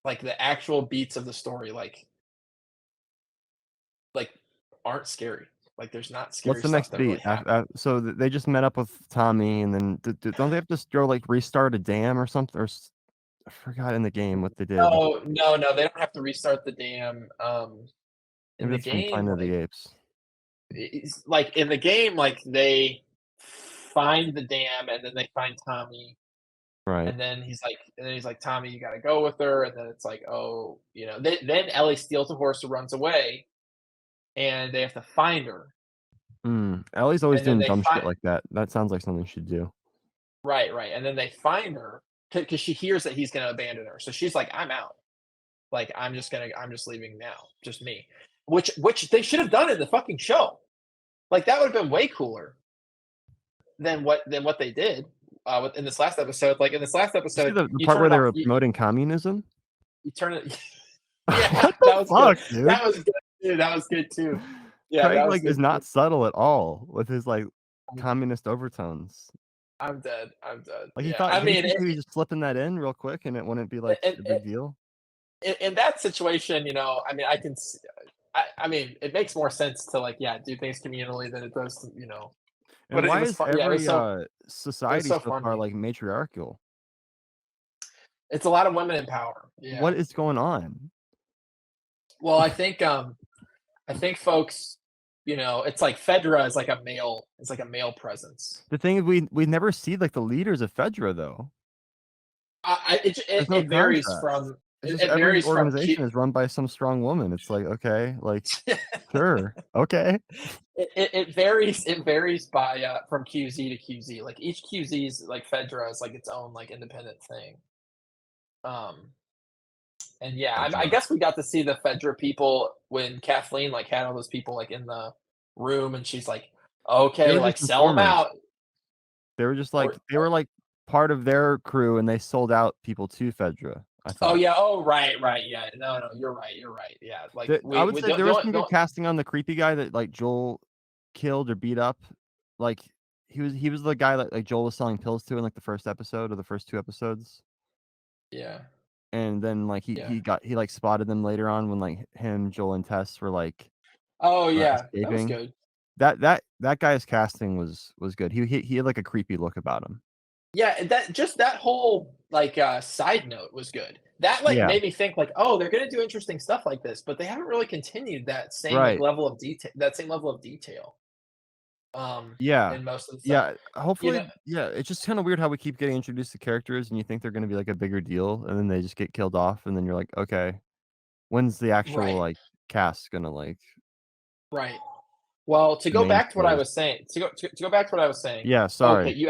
Like the actual beats of the story, like aren't scary. Like there's not What's scary the stuff next that really beat? happens. So they just met up with Tommy, and then don't they have to go, like, restart a dam or something? I forgot in the game what they did. No, no, no, they don't have to restart the dam. In Maybe the that's from game, Planet of the Apes. it's like in the game, like they find the dam and then they find Tommy, Right. and then he's like, Tommy, you gotta go with her, and then it's like, oh, then Ellie steals a horse and runs away, and they have to find her, Ellie's always and then doing they dumb shit find like that. That sounds like something she'd do. right, right, and then they find her because she hears that he's gonna abandon her, so she's like, I'm out, like I'm just leaving now, just me, which they should have done in the fucking show, like that would have been way cooler than what they did in this last episode. Like in this last Did you see episode, the you part turn where it they off. were You, promoting communism? you turn it. Yeah, What the that was good. fuck, dude? That was good too. That was good too. Yeah, Craig, that was like, is good too. not subtle at all with his, like, I'm, communist overtones. I'm dead. I'm dead. Like, Yeah, I did he mean, think he was just slipping that in real quick and it wouldn't be, like, in, a big deal? in that situation, I mean, I mean, it makes more sense to like, yeah, do things communally than it does to. And But it why was is fun. Yeah, every, it was society so so far, funny. like, matriarchal? It's a lot of women in power. Yeah. What is going on? Well, I think folks, it's like Fedra is like a male presence. The thing is we never see, like, the leaders of Fedra, though. There's no It varies contrast. from It's just it every varies from Q. organization is run by some strong woman. It's like, okay, like, sure, okay. It varies by from QZ to QZ. Like each QZ's like Fedra is like its own like independent thing. Um, and yeah, I Fedra. guess we got to see the Fedra people when Kathleen like had all those people like in the room, and she's like, They okay, were like just sell them informers. out. They were just Or, like they were, like, part of their crew, and they sold out people to Fedra, I oh thought. yeah, oh right, right, yeah, no, no, you're right, yeah. Like I we, would we say don't, there was don't, some good don't casting on the creepy guy that, like, Joel killed or beat up. Like, he was the guy that, like, Joel was selling pills to in, like, the first episode or the first 2 episodes, yeah, and then, like, yeah. he, like, spotted them later on when, like, him, Joel, and Tess were, like, Oh yeah, that was escaping. good. That guy's casting was good. He had, like, a creepy look about him. Yeah, and that whole like side note was good. That like Yeah, made me think like, oh, they're gonna do interesting stuff like this, but they haven't really continued that same like right. level of detail. That same level of detail. Yeah. In most of the stuff. Yeah, You hopefully know, yeah, it's just kinda weird how we keep getting introduced to characters, and you think they're gonna be, like, a bigger deal, and then they just get killed off, and then you're like, "Okay, when's the actual, right, like, cast gonna, like, right. Well, to the go main back to what I stories?" was saying, to go back to what I was saying. Yeah, Okay, sorry.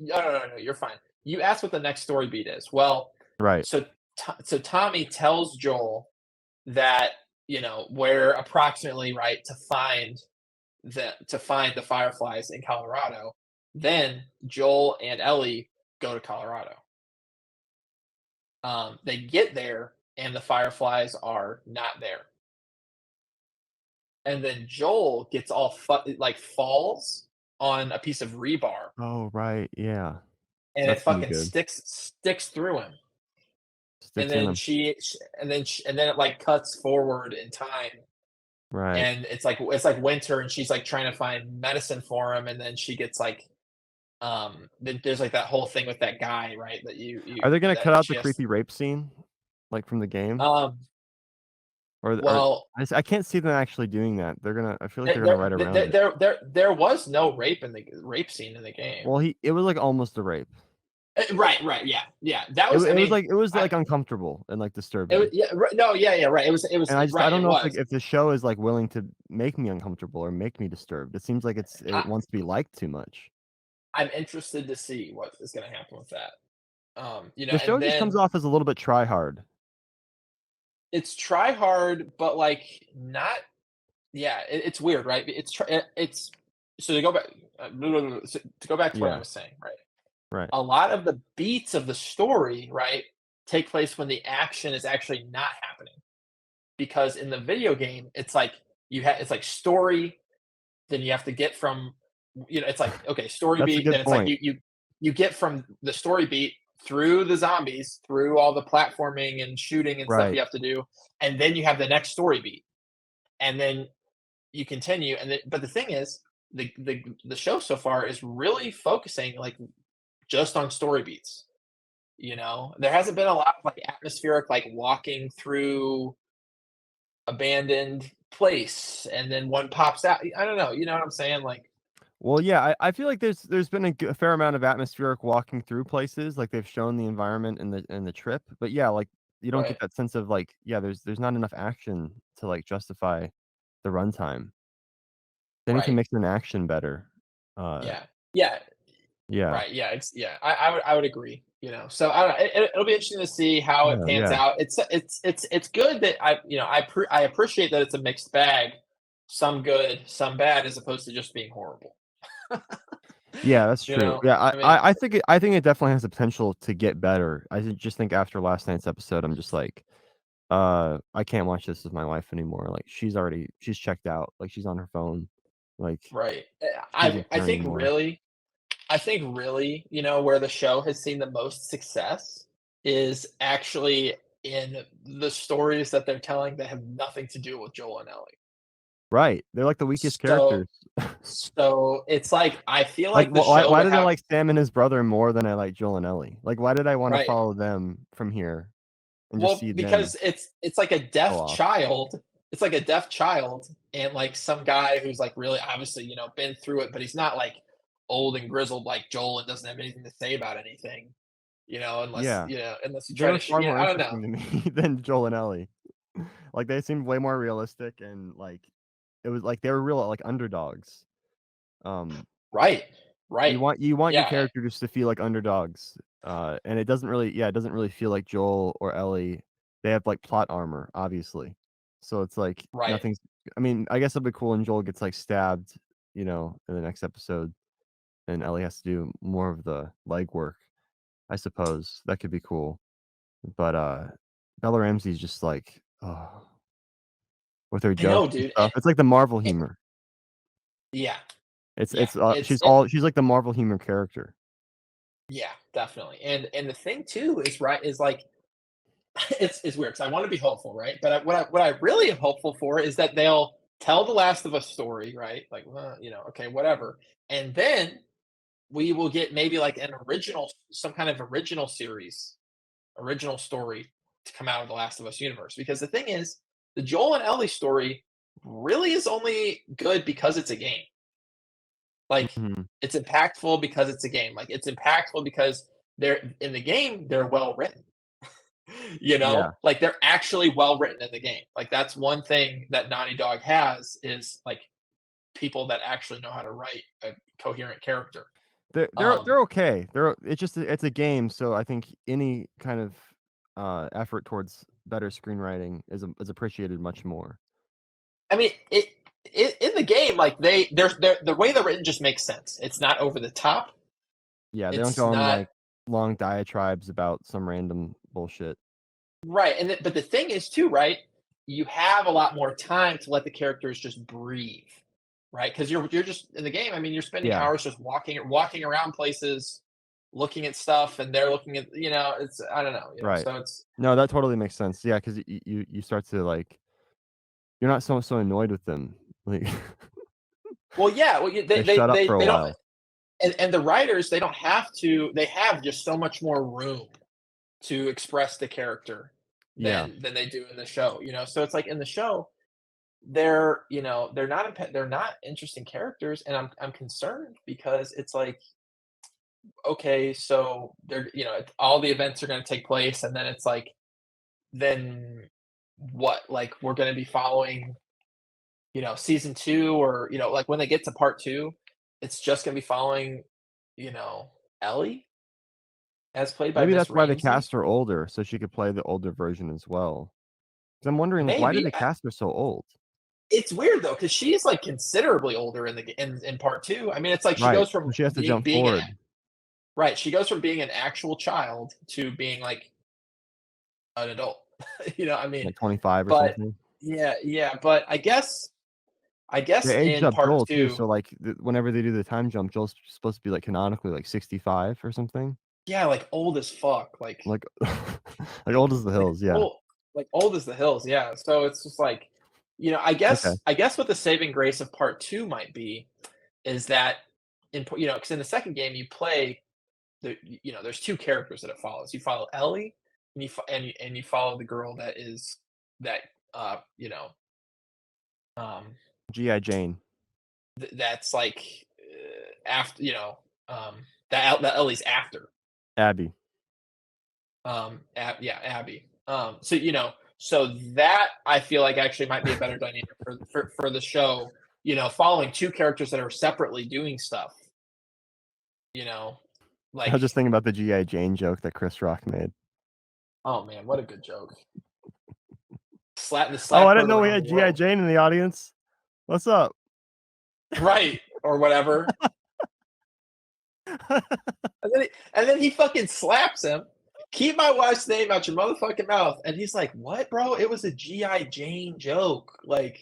no, no, no, no, you're fine. You asked what the next story beat is. Well, Right. so so Tommy tells Joel that where approximately right to find the fireflies in Colorado. Then Joel and Ellie go to Colorado. They get there and the fireflies are not there. And then Joel gets all like falls on a piece of rebar, Oh, right, yeah. and it That's gonna be fucking good. sticks through him. And Sticks in then 'em. and then it like cuts forward in time, Right. and it's like winter, and she's like trying to find medicine for him, and then she gets like there's like that whole thing with that guy, right? That you Are they gonna cut that out the she has. creepy rape scene? like from the game, Um, or well, I can't see them actually doing that. I feel like they're gonna write around it. there was no rape scene in the game. Well, it was like almost a rape. Right, yeah. That was, I It was mean, like uncomfortable and like it was, disturbing. yeah, no, yeah, right. And I Right. don't It know if was. if the show is like willing to make me uncomfortable or make me disturbed. It seems like it I, wants to be liked too much. I'm interested to see what is going to happen with that. The And show just comes then off as a little bit try hard. it's try hard, but like not. Yeah, it's weird, right? It's so to go back to go back to what I Yeah, was saying, right? right. A lot of the beats of the story, right, take place when the action is actually not happening. Because in the video game, it's like it's like story, then you have to get from, it's like, okay, story That's a beat, then good it's like point. you get from the story beat through the zombies, through all the platforming and shooting and stuff Right. you have to do, and then you have the next story beat. And then you continue, and then, but the thing is, the show so far is really focusing like just on story beats. There hasn't been a lot of like atmospheric, like walking through abandoned place and then one pops out. I don't know. You know what I'm saying? Like, Well, yeah, I feel like there's been a fair amount of atmospheric walking through places, like they've shown the environment and the trip. But yeah, like you don't get right, that sense of like, yeah, there's not enough action to like justify the runtime. They need to right. mix in action better. Yeah. Yeah. Yeah. Right. Yeah. I would agree. So I don't know. It'll be interesting to see how it Yeah, pans yeah. out. It's good that I appreciate that it's a mixed bag, some good, some bad, as opposed to just being horrible. Yeah, that's true. Yeah, I mean, I think it definitely has the potential to get better. Just think after last night's episode, I'm just like, I can't watch this with my wife anymore. Like she's checked out. Like she's on her phone. Like right. she doesn't I care think anymore. really, where the show has seen the most success is actually in the stories that they're telling that have nothing to do with Joel and Ellie. Right. They're like the weakest So characters. so it's like I feel Like like the show why would did I have like Sam and his brother more than I like Joel and Ellie? Like why did I want to right. follow them from here and just Well, see them because it's like a go deaf off? child. It's like a deaf child and like some guy who's like really obviously, been through it, but he's not like old and grizzled like Joel and doesn't have anything to say about anything, unless, Yeah. unless you They try were to, far more I don't know. interesting to me than Joel and Ellie. Like they seemed way more realistic and like it was like they were real like underdogs. Um Right. Right. you want your Yeah. character just to feel like underdogs. And it doesn't really feel like Joel or Ellie. They have like plot armor, obviously. So it's like Right. nothing's I mean, I guess it'll be cool when Joel gets like stabbed, in the next episode and Ellie has to do more of the legwork, I suppose. That could be cool. But Bella Ramsey's just like, oh, with her I know, jokes and dude. stuff. It's like the Marvel And humor. yeah. Yeah. She's like the Marvel humor character. Yeah, definitely. And the thing too is right is like it's weird because I want to be hopeful, right? But what I really am hopeful for is that they'll tell the Last of Us story, right? Like, well, okay, whatever, and then we will get maybe like some kind of original series, original story to come out of the Last of Us universe. Because the thing is, the Joel and Ellie story really is only good because it's a game. Like, Mhm. it's impactful because it's a game. Like, it's impactful because they're in the game, they're well written. Yeah. Like they're actually well written in the game. Like that's one thing that Naughty Dog has is like people that actually know how to write a coherent character. They're okay. It's a game, so I think any kind of effort towards better screenwriting is appreciated much more. I mean, it in the game, like they're the way they're written just makes sense. It's not over the top. Yeah, they don't It's go on not like long diatribes about some random bullshit. right. But the thing is too, right? You have a lot more time to let the characters just breathe, right? Because you're just in the game. I mean, you're spending Yeah, hours just walking around places, looking at stuff, and they're looking at it's I don't know, right. so it's No, that totally makes sense. Yeah, because you start to like you're not so annoyed with them. Like well, yeah, well, they shut up for a they don't, while. and the writers they don't have to. They have just so much more room to express the character Yeah. than they do in the show, So it's like in the show, they're they're not interesting characters, and I'm concerned because it's like, okay, so they're all the events are going to take place, and then it's like, then what? Like, we're going to be following season 2, or like when they get to part 2, it's just going to be following you know Ellie, as played by Maybe Miss that's why they Ramsey. cast her older, so she could play the older version as well. 'Cause I'm wondering, like, why did Maybe. they cast her so old? It's weird though, because she is like considerably older in part 2. I mean, it's like she Right, goes so from she has to jump being an forward, right. She goes from being an actual child to being like an adult. I mean, like 25 or but something. yeah. But I guess They aged in up part Joel too, 2, so, like, whenever they do the time jump, Joel's supposed to be, like, canonically, like, 65 or something. yeah, like old as fuck, Like like, old as the like hills, yeah. old, like old as the hills. Yeah. So it's just like, I Okay. guess what the saving grace of part 2 might be is that because in the second game you play there's 2 characters that it follows. You follow Ellie, and you follow the girl that uh you know um G.I. Jane, that's like after that Ellie's after Abby. Yeah, Abby. So that I feel like actually might be a better dynamic for the show. Following 2 characters that are separately doing stuff. You know, I was like, just thinking about the G.I. Jane joke that Chris Rock made. oh man, what a good joke. Slap the "Oh, slap I didn't heard know we around had the G.I. world. Jane in the audience. What's up?" Right, or whatever. And then he fucking slaps him. Keep my wife's name out your motherfucking mouth. And he's like, "What, bro? It was a G.I. Jane joke." Like,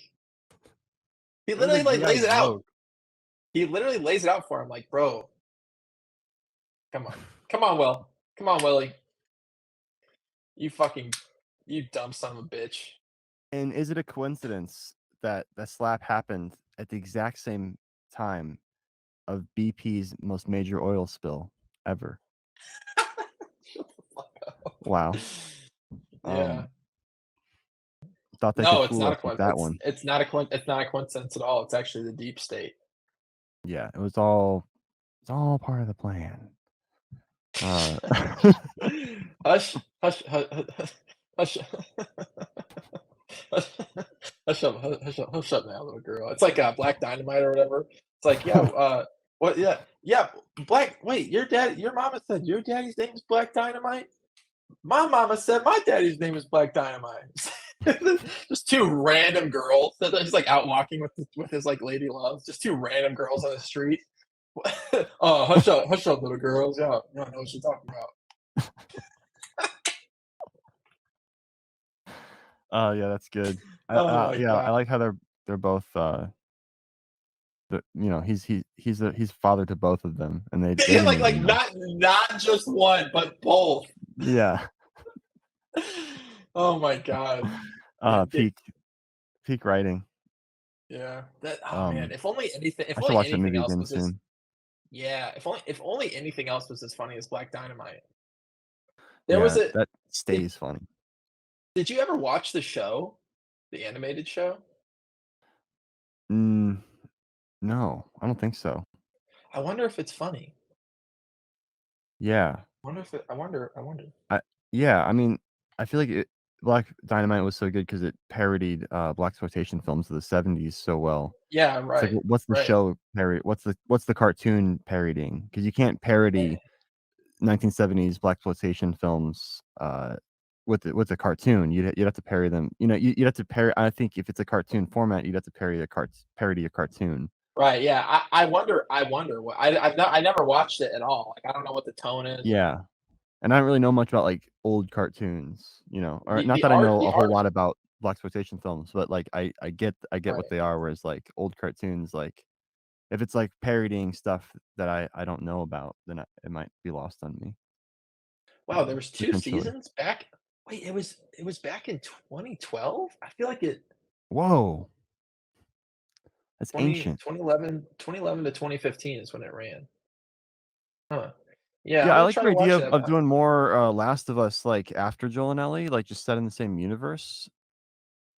he It was a literally like G.I. lays it out. joke. He literally lays it out for him, like, "Bro, come on. Come on, Will. Come on, Willie. You dumb son of a bitch." And is it a coincidence that the slap happened at the exact same time of BP's most major oil spill ever? Shut the fuck up. Wow. Yeah. Thought they could No, it's fool not us a with coin that one. it's not a coincidence at all. It's actually the deep state. Yeah, it's all part of the plan. Hush, hush, hush, hush, hush up now, little girl. It's like Black Dynamite or whatever. It's like, yeah, what? Yeah, Black. Wait, your mama said your daddy's name is Black Dynamite. My mama said my daddy's name is Black Dynamite. Just 2 random girls that he's like out walking with his like lady love. Just 2 random girls on the street. Oh, hush up, little girls. Yeah, you don't know what you're talking about. Oh, yeah, that's good. Oh my Yeah, I god. like how they're both, he's father to both of them, and they Yeah, didn't like even know. not just one, but both. Yeah. Oh my god. Yeah, Peak writing. yeah. That oh man, Um, if I should only watch that anything movie else again was as soon. yeah, if only anything else was as funny as Black Dynamite. There was Yeah, a that did, stays funny. did you ever watch the show? The animated show? Mm, no, I don't think so. I wonder if it's funny. Yeah. I wonder. I yeah, I mean, I feel like Black Dynamite was so good because it parodied, blaxploitation films of the '70s so well. Yeah, It's like, right. what's the Right. show what's the cartoon parodying? Because you can't parody 1970s blaxploitation films, with a cartoon. You'd have to parody them. You'd have to I think if it's a cartoon format, you'd have to parody a cartoon. Right, yeah. I wonder what I never watched it at all. Like, I don't know what the tone is. Yeah. And I don't really know much about, like, old cartoons, or The not the that I art know the a whole art lot about blaxploitation films, but, like, I get what right. they are, whereas, like, old cartoons, like, if it's, like, parodying stuff that I don't know about, then it might be lost on me, Wow, there was 2 potentially. seasons back wait, it was back in 2012? I feel like it Whoa, that's 20 ancient. 2011 2011 to 2015 is when it ran. Huh. Yeah, Yeah, I'm I gonna like try your to idea watch of that. doing more Last of Us like after Joel and Ellie, like just set in the same universe.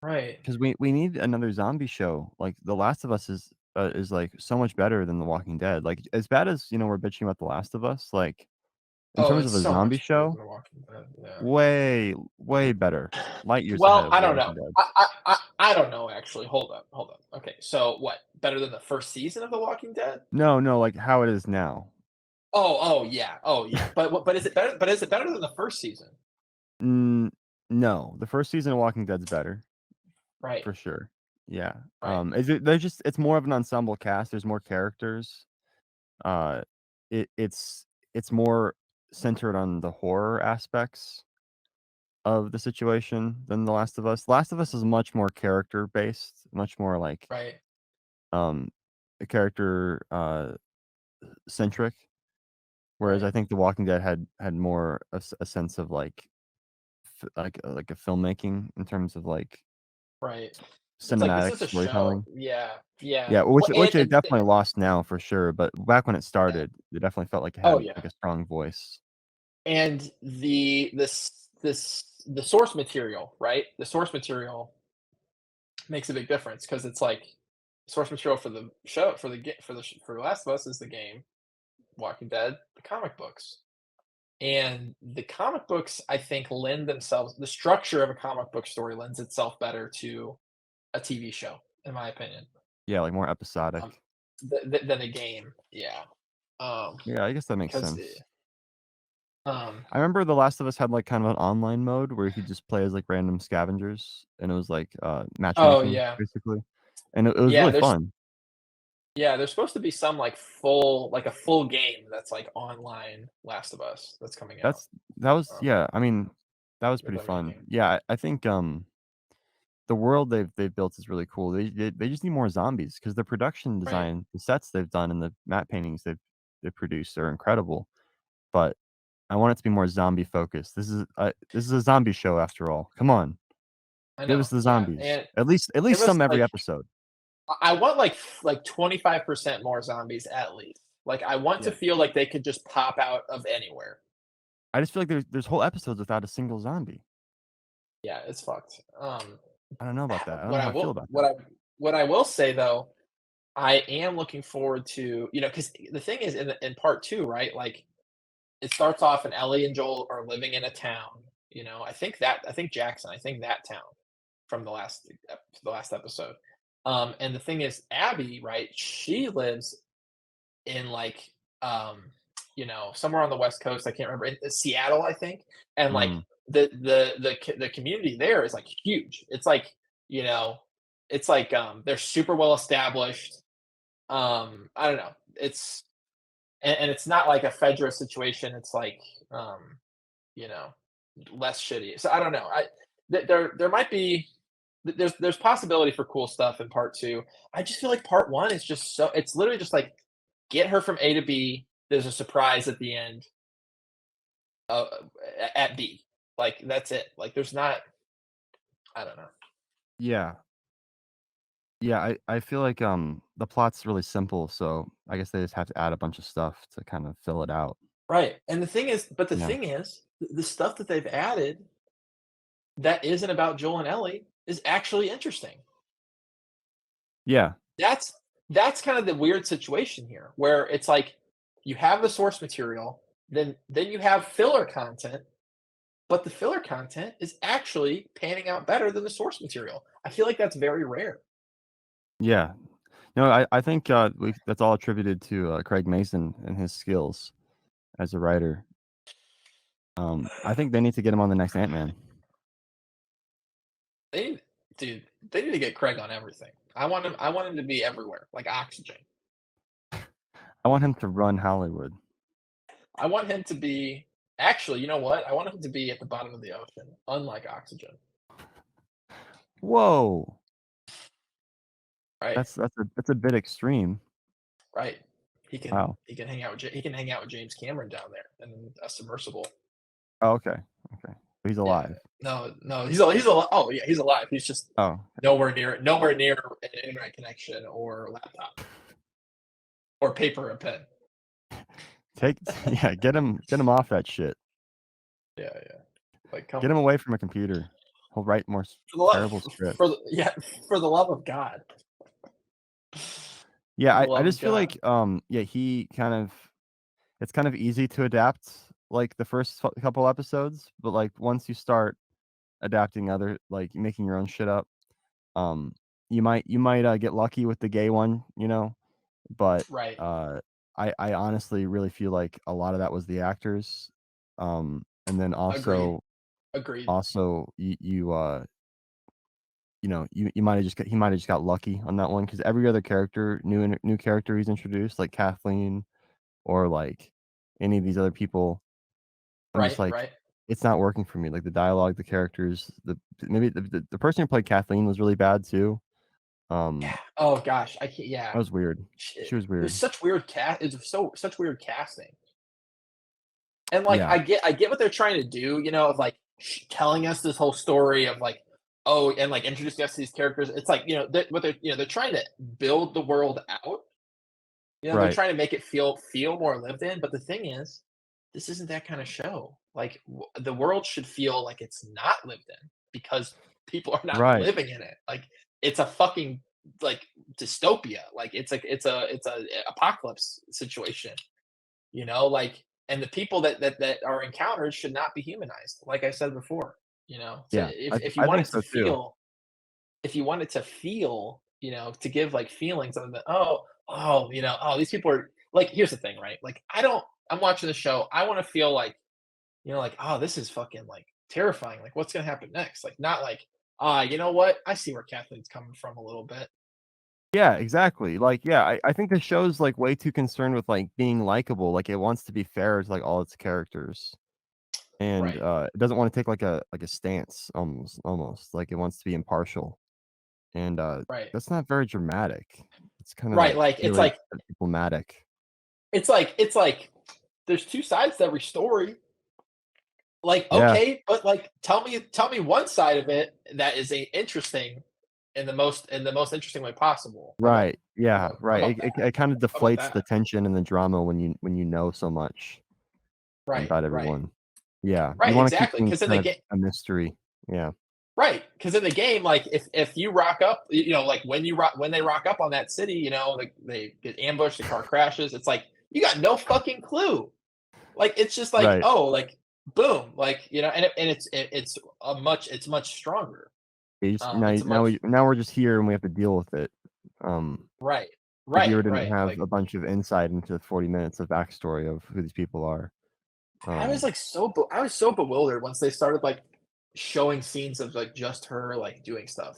Right. Because we need another zombie show. Like The Last of Us is like so much better than The Walking Dead. Like as bad as we're bitching about The Last of Us, like in Oh, terms it's of a so zombie much better show, than The Walking Dead. Yeah. way better, light years ahead Well, of I The don't know. Walking Dead. I don't know actually. Hold up, hold up. Okay, so what? Better than the first season of The Walking Dead? No, like how it is now. Oh yeah. But is it better? But is it better than the first season? Mm, no, the first season of Walking Dead's better Right. for sure. Yeah. Right. Is it? It's more of an ensemble cast. There's more characters. Uh, it's more centered on the horror aspects of the situation than The Last of Us. Last of Us is much more character based, much more like Right. um a character centric. Whereas Right. I think The Walking Dead had more a sense of like like a filmmaking in terms of like Right. It's like this cinematic is a show. storytelling. Yeah. Yeah. Yeah, which Well, which they and definitely lost now for sure. But back when it yeah. started, it definitely felt like it Oh had yeah. like a strong voice. And the source material, right? The source material makes a big difference because it's like source material for the show for the Last of Us is the game, Walking Dead, the comic books. And the comic books, I think, lend themselves the structure of a comic book story lends itself better to a TV show, in my opinion, Yeah, like more episodic. um, than a game. Yeah, Yeah, I guess that makes because sense. um, I remember The Last of Us had like kind of an online mode where you could just play as like random scavengers, and it was like oh matchmaking yeah, basically, and it was yeah. really fun. There's supposed to be some like a full game that's like online Last of Us that's coming out. That was Um, yeah. I mean, that was that pretty they're fun. making. Yeah, I think the world they've built is really cool. They just need more zombies because the production Right. design, the sets they've done, and the matte paintings they've produced are incredible. But I want it to be more zombie focused. This is a zombie show after all. Come on, I give us know. the Yeah, zombies. and At give least us some every like episode. I want like 25% more zombies at least. Like I want to Yeah. feel like they could just pop out of anywhere. I just feel like there's whole episodes without a single zombie. Yeah, it's fucked. I don't know about that. I don't know What I how I feel will about what that. I what I will say though, I am looking forward to because the thing is in part two, right? Like it starts off and Ellie and Joel are living in a town. I think Jackson. I think that town from the last episode. And the thing is, Abby, right? She lives in like somewhere on the west coast. I can't remember in Seattle, I think. And like Mm, the community there is like huge. It's like you know, it's like they're super well established. I don't know. It's and it's not like a Fedra situation. It's like you know less shitty. So I don't know. There might be there's possibility for cool stuff in part two. I just feel like part one is just so it's literally just like get her from A to B. There's a surprise at the end uh, at B. Like that's it. Like there's not. I don't know. yeah. Yeah, I feel like the plot's really simple, so I guess they just have to add a bunch of stuff to kind of fill it out. Right. And the Yeah. thing is, the stuff that they've added that isn't about Joel and Ellie is actually interesting. Yeah. That's that's kind of the weird situation here, where it's like you have the source material, then you have filler content, but the filler content is actually panning out better than the source material. I feel like that's very rare. Yeah. No, I think that's all attributed to Craig Mason and his skills as a writer. I think they need to get him on the next Ant-Man. They need, dude, they need to get Craig on everything. I want him to be everywhere, like oxygen. I want him to run Hollywood. I want him to be actually, you know what? I want him to be at the bottom of the ocean, unlike oxygen. Whoa, Right? that's a bit extreme. Right. He can Wow. he can hang out with he can hang out with James Cameron down there in a submersible. Oh, okay. Okay. But he's Yeah. alive. No, he's alive. Oh yeah, he's alive. He's just Oh, nowhere near an internet connection or laptop or paper and pen. Get him off that shit. Yeah. Like, come Get him on. away from a computer. He'll write more For the love, terrible scripts. for the love of God. Yeah, For the I love of just feel God. like he kind of it's kind of easy to adapt like the first couple episodes, but like once you start adapting other like making your own shit up, um you might get lucky with the gay one, but Right. I honestly really feel like a lot of that was the actors. And then Agreed. also you might have he might have just got lucky on that one because every other character, new character he's introduced, like Kathleen or like any of these other people, I'm just like, Right. it's not working for me. Like the dialogue, the characters, maybe the person who played Kathleen was really bad too. Yeah. Oh gosh, I can't. Yeah. That was weird. Shit. She was There's weird. such weird such weird casting. And like Yeah, I get what they're trying to do, of like telling us this whole story of like, oh, and like introducing us to these characters. It's like, what they're trying to build the world out. They're right, trying to make it feel more lived in. But the thing is, this isn't that kind of show. Like the world should feel like it's not lived in because people are not right, living in it. Like it's a fucking like dystopia. Like it's a apocalypse situation. Like, and the people that are encountered should not be humanized, like I said before. So yeah. if you I want think it to so too. feel, if you want it to feel, to give like feelings of the oh, these people are like, here's the thing, right? Like I'm watching the show, I want to feel like, like, oh, this is fucking like terrifying. Like what's gonna happen next? Like not like, you know what? I see where Kathleen's coming from a little bit. Yeah, exactly. Like, yeah, I think the show's like way too concerned with like being likable. Like it wants to be fair to like all its characters. And Right. it doesn't want to take like a stance almost. Like it wants to be impartial. And Right. that's not very dramatic. It's kind of Right. like Like really diplomatic. it's like there's two sides to every story. Like, Yeah, okay, but like tell me one side of it that is interesting in the most interesting way possible. How about right. Yeah, how right. about It kind of how about deflates the that? tension and the drama when you know so much Right, about right. everyone. Yeah, you Right, want to keep exactly. things Because in the kind of game, a mystery. Yeah. right? Because in the game, like if you rock up, like when they rock up on that city, like they get ambushed, the car crashes. It's like you got no fucking clue. Like it's just like, Right. oh, like boom, like and it's much stronger. You just, It's a much now we're just here and we have to deal with it. right, The viewer didn't right. have Like a bunch of insight into 40 minutes of backstory of who these people are. I was Um, like I was so bewildered once they started like showing scenes of like just her like doing stuff.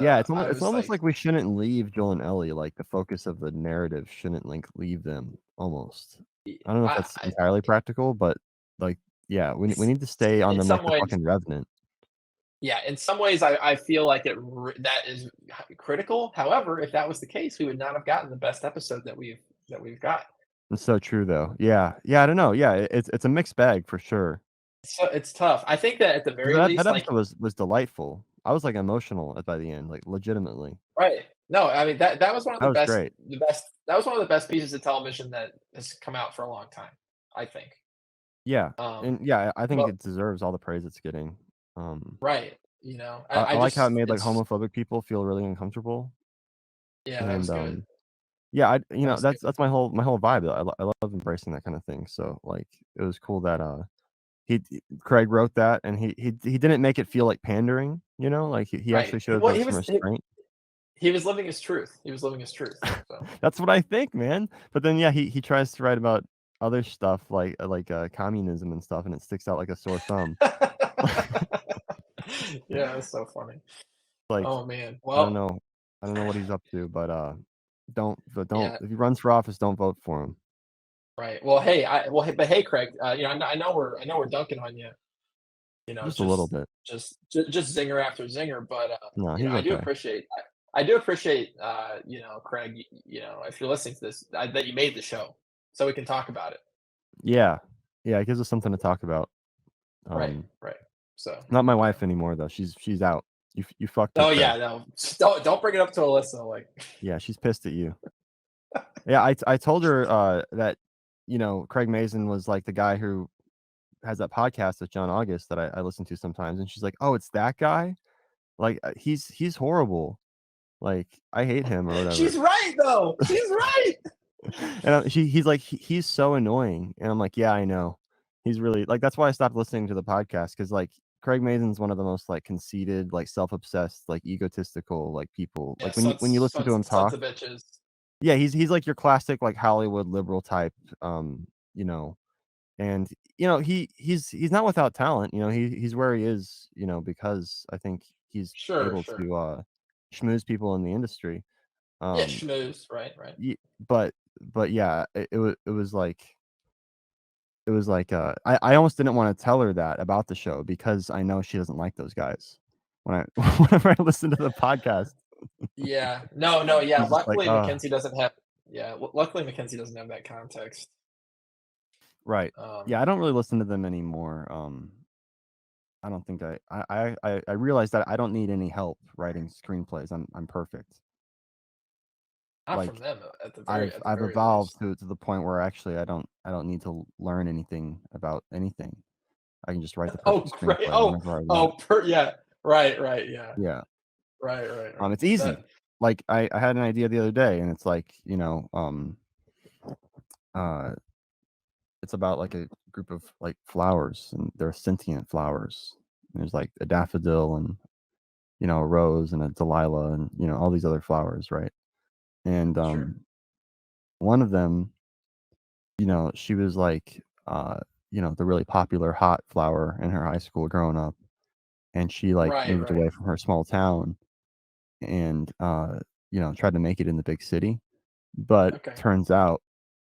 yeah, I it's was almost like, like we shouldn't leave Joel and Ellie. Like the focus of the narrative shouldn't like leave them almost. I don't know if that's I entirely practical, but like, yeah, we need to stay on in them some like the ways, fucking Revenant. yeah, in some ways, I feel like that is critical. However, if that was the case, we would not have gotten the best episode that we've got. It's so true though. Yeah, yeah, I don't know. Yeah, it's a mixed bag for sure. So it's tough. I think that at the 'Cause very that least, like, episode was delightful. I was like emotional by the end, like legitimately. right? No, I mean that was one of That the was best, great. that was one of the best pieces of television that has come out for a long time. I think. Yeah, Um, and yeah, I think but it deserves all the praise it's getting. right, I I like how it just made like it's homophobic people feel really uncomfortable, yeah, that was and good. yeah, That was good. that's my whole vibe. I love embracing that kind of thing. So like, it was cool that Craig wrote that, and he didn't make it feel like pandering. Like he Right. actually showed Well, like some restraint. he was living his truth. He was living his truth. So. That's what I think, man. But then yeah, he tries to write about other stuff like communism and stuff, and it sticks out like a sore thumb. Yeah, that's so funny. Like, Oh man. I don't Well, know. I don't know what he's up to, but don't yeah, if he runs for office, don't vote for him. right. Well, but hey, Craig. I know we're dunking on you. Just a little Just bit. just zinger after zinger. But No, he's I do okay. appreciate. I do appreciate. Craig. If you're listening to this, that you made the show, so we can talk about it. Yeah. Yeah, it gives us something to talk about. Right. Right. So. Not my wife anymore though. She's out. You fucked her, Oh Craig. yeah. No. Don't bring it up to Alyssa. Like. Yeah, she's pissed at you. Yeah, I told her that Craig Mazin was like the guy who has that podcast with John August that I listen to sometimes, and she's like, "Oh, it's that guy? Like, he's horrible. Like, I hate him or She's whatever." right though. She's right. And he's like, he's so annoying, and I'm like, yeah, I know. He's really like that's why I stopped listening to the podcast because like Craig Mazin's one of the most like conceited, like self-obsessed, like egotistical, like people. Yeah, Like when you listen to him sons talk, of bitches. yeah, he's like your classic like Hollywood liberal type, you know, and he's not without talent. He's where he is, because I think he's Sure, able sure. to schmooze people in the industry. Yeah, Um, schmooze. Right, right. but yeah, it was like I almost didn't want to tell her that about the show because I know she doesn't like those guys. When I whenever I listen to the podcast, Yeah. No. Yeah. I'm just like, Luckily, Mackenzie doesn't have. Yeah. Luckily, Mackenzie doesn't have that context. right. Um, Yeah, I don't really listen to them anymore. I don't think I realized that I don't need any help writing screenplays. I'm perfect. not from Like them at the I've very evolved least. to the point where actually I don't need to learn anything about anything. I can just write the Oh, perfect great. screenplay whenever I want. Yeah. Right. Yeah. Yeah. Right. It's That. easy. Like I had an idea the other day and it's like, uh it's about like a group of like flowers and they're sentient flowers. And there's like a daffodil and a rose and a delilah and all these other flowers, right? And Sure. one of them, she was like the really popular hot flower in her high school growing up, and she like moved Right. away from her small town and tried to make it in the big city, but Okay. turns out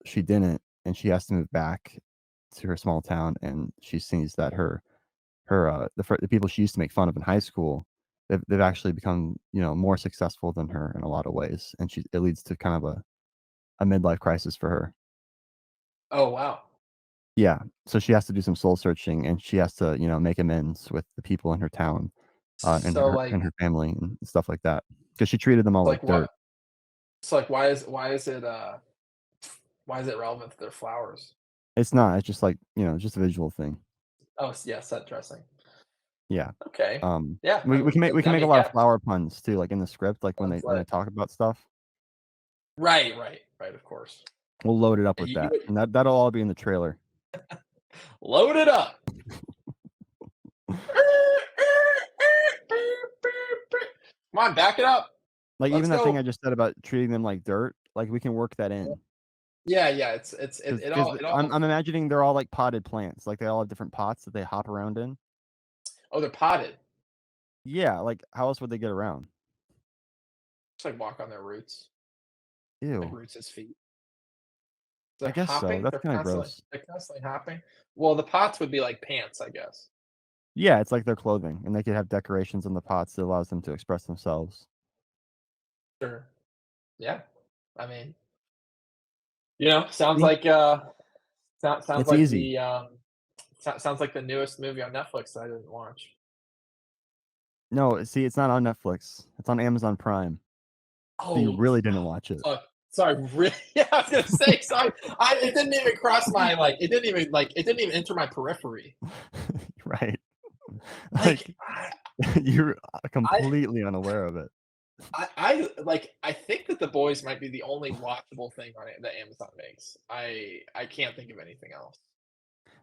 she didn't, and she has to move back to her small town, and she sees that the people she used to make fun of in high school, they've actually become more successful than her in a lot of ways, and it leads to kind of a midlife crisis for her. Oh wow. Yeah, so she has to do some soul searching, and she has to make amends with the people in her town, and So her family and stuff like that, because she treated them all like dirt. what? So why is it relevant to their flowers? It's not. It's just like just a visual thing. Oh yeah, set dressing. Yeah. Okay. Yeah. We can make a lot of flower puns too, like in the script, like when Sounds they like talk about stuff. right. Of course. We'll load it up Yeah, with that, and that'll all be in the trailer. load it up. Come on, back it up. Like Let's even that thing go. I just said about treating them like dirt, like we can work that in. Yeah. It Because all I'm imagining they're all like potted plants, like they all have different pots that they hop around in. Oh, they're potted. Yeah, like how else would they get around? Just like walk on their roots. Like Ew. roots as feet. I They're guess so. hopping. That's kind of gross. They're constantly hopping. Well, the pots would be like pants, I guess. Yeah, it's like their clothing, and they could have decorations on the pots that allows them to express themselves. Sure. Yeah. I mean, sounds See? like sounds It's like easy. the sounds like the newest movie on Netflix that I didn't watch. No, see, it's not on Netflix. It's on Amazon Prime. So you Oh, really didn't watch it. fuck. Sorry, really? Yeah, I was gonna say sorry. It didn't even cross my it didn't even enter my periphery. Right. Like You're I completely unaware of it. I think that The Boys might be the only watchable thing on it that Amazon makes. I can't think of anything else.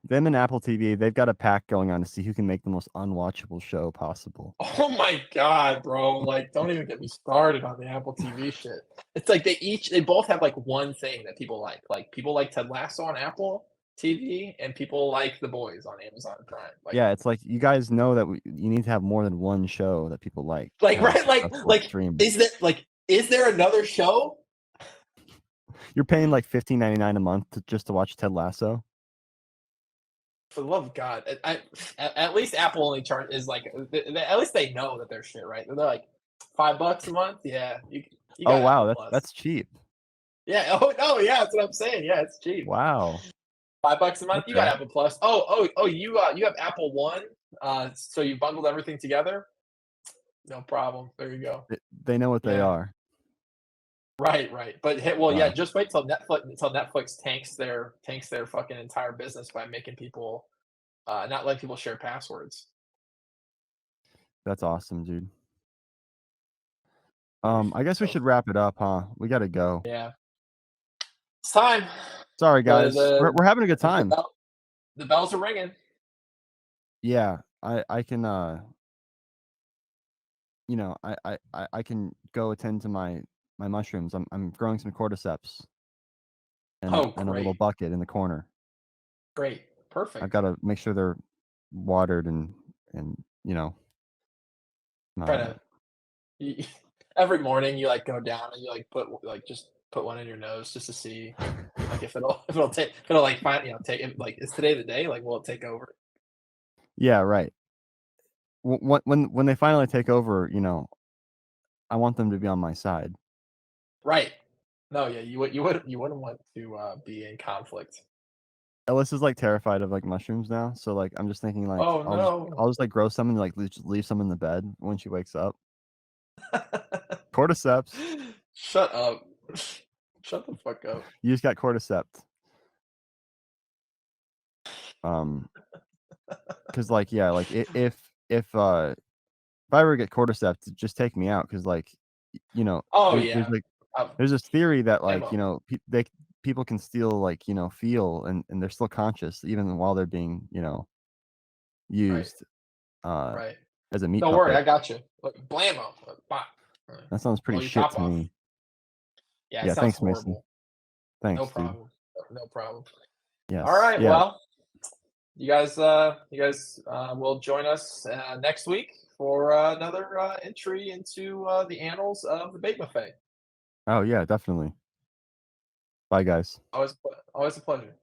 Them and Apple TV, they've got a pack going on to see who can make the most unwatchable show possible. Oh my god, bro! Like, don't even get me started on the Apple TV shit. It's like they both have like one thing that people like. Like people like Ted Lasso on Apple TV, and people like The Boys on Amazon Prime. Yeah, it's like you guys know that you need to have more than one show that people like to like have a right, successful stream. Is there another show? You're paying like $15.99 a month just to watch Ted Lasso. For the love of God, at least Apple only is like at least they know that they're shit, right? They're like $5 a month. Yeah, you Oh got wow, Apple Plus. that's cheap. Yeah. Oh no. Yeah, that's what I'm saying. Yeah, it's cheap. Wow. $5 a month. You got Okay. Apple Plus. You have Apple One. So you bundled everything together. No problem. There you go. They know what they Yeah. are. Right. But yeah, Uh, just wait till Netflix tanks their fucking entire business by making people not letting people share passwords. that's awesome, dude. That'd be I guess we so should wrap it up, huh? We gotta go. yeah. It's time. Sorry, The guys. the We're having a good the, time. the bells are ringing. Yeah, I can you know, I can go attend to my mushrooms. I'm growing some cordyceps Oh, in a little great. bucket in the corner. Great. I've Perfect. got to make sure they're watered and you know, Try uh, to you, every morning you like go down and you like just put one in your nose just to see like if it'll like find take it like is today the day like will it take over? yeah, right. When they finally take over, you know, I want them to be on my side. Right. No, yeah, you wouldn't want to be in conflict. Ellis is like terrified of like mushrooms now, so like I'm just thinking like Oh no. I'll just like grow some and like just leave some in the bed when she wakes up. Cordyceps. Shut up. Shut the fuck up. You just got cordyceps. Because like yeah, like if I ever get cordyceps, just take me out because like you know Oh there's yeah. like Um, there's this theory that like you ammo. know people can still like you know feel and they're still conscious even while they're being you know Right. used uh Right. as a meat Don't worry, puppet. I got you. Look, blammo. Like, bop. That sounds Blow pretty your shit top to off. me. Yeah, it Yeah, sounds thanks, Mason. horrible. No Thanks, dude. problem. No problem. All Yes, right. yeah. Well, you guys will join us next week for another entry into the annals of the bait buffet. Oh yeah, definitely. Bye, guys. Always a pleasure.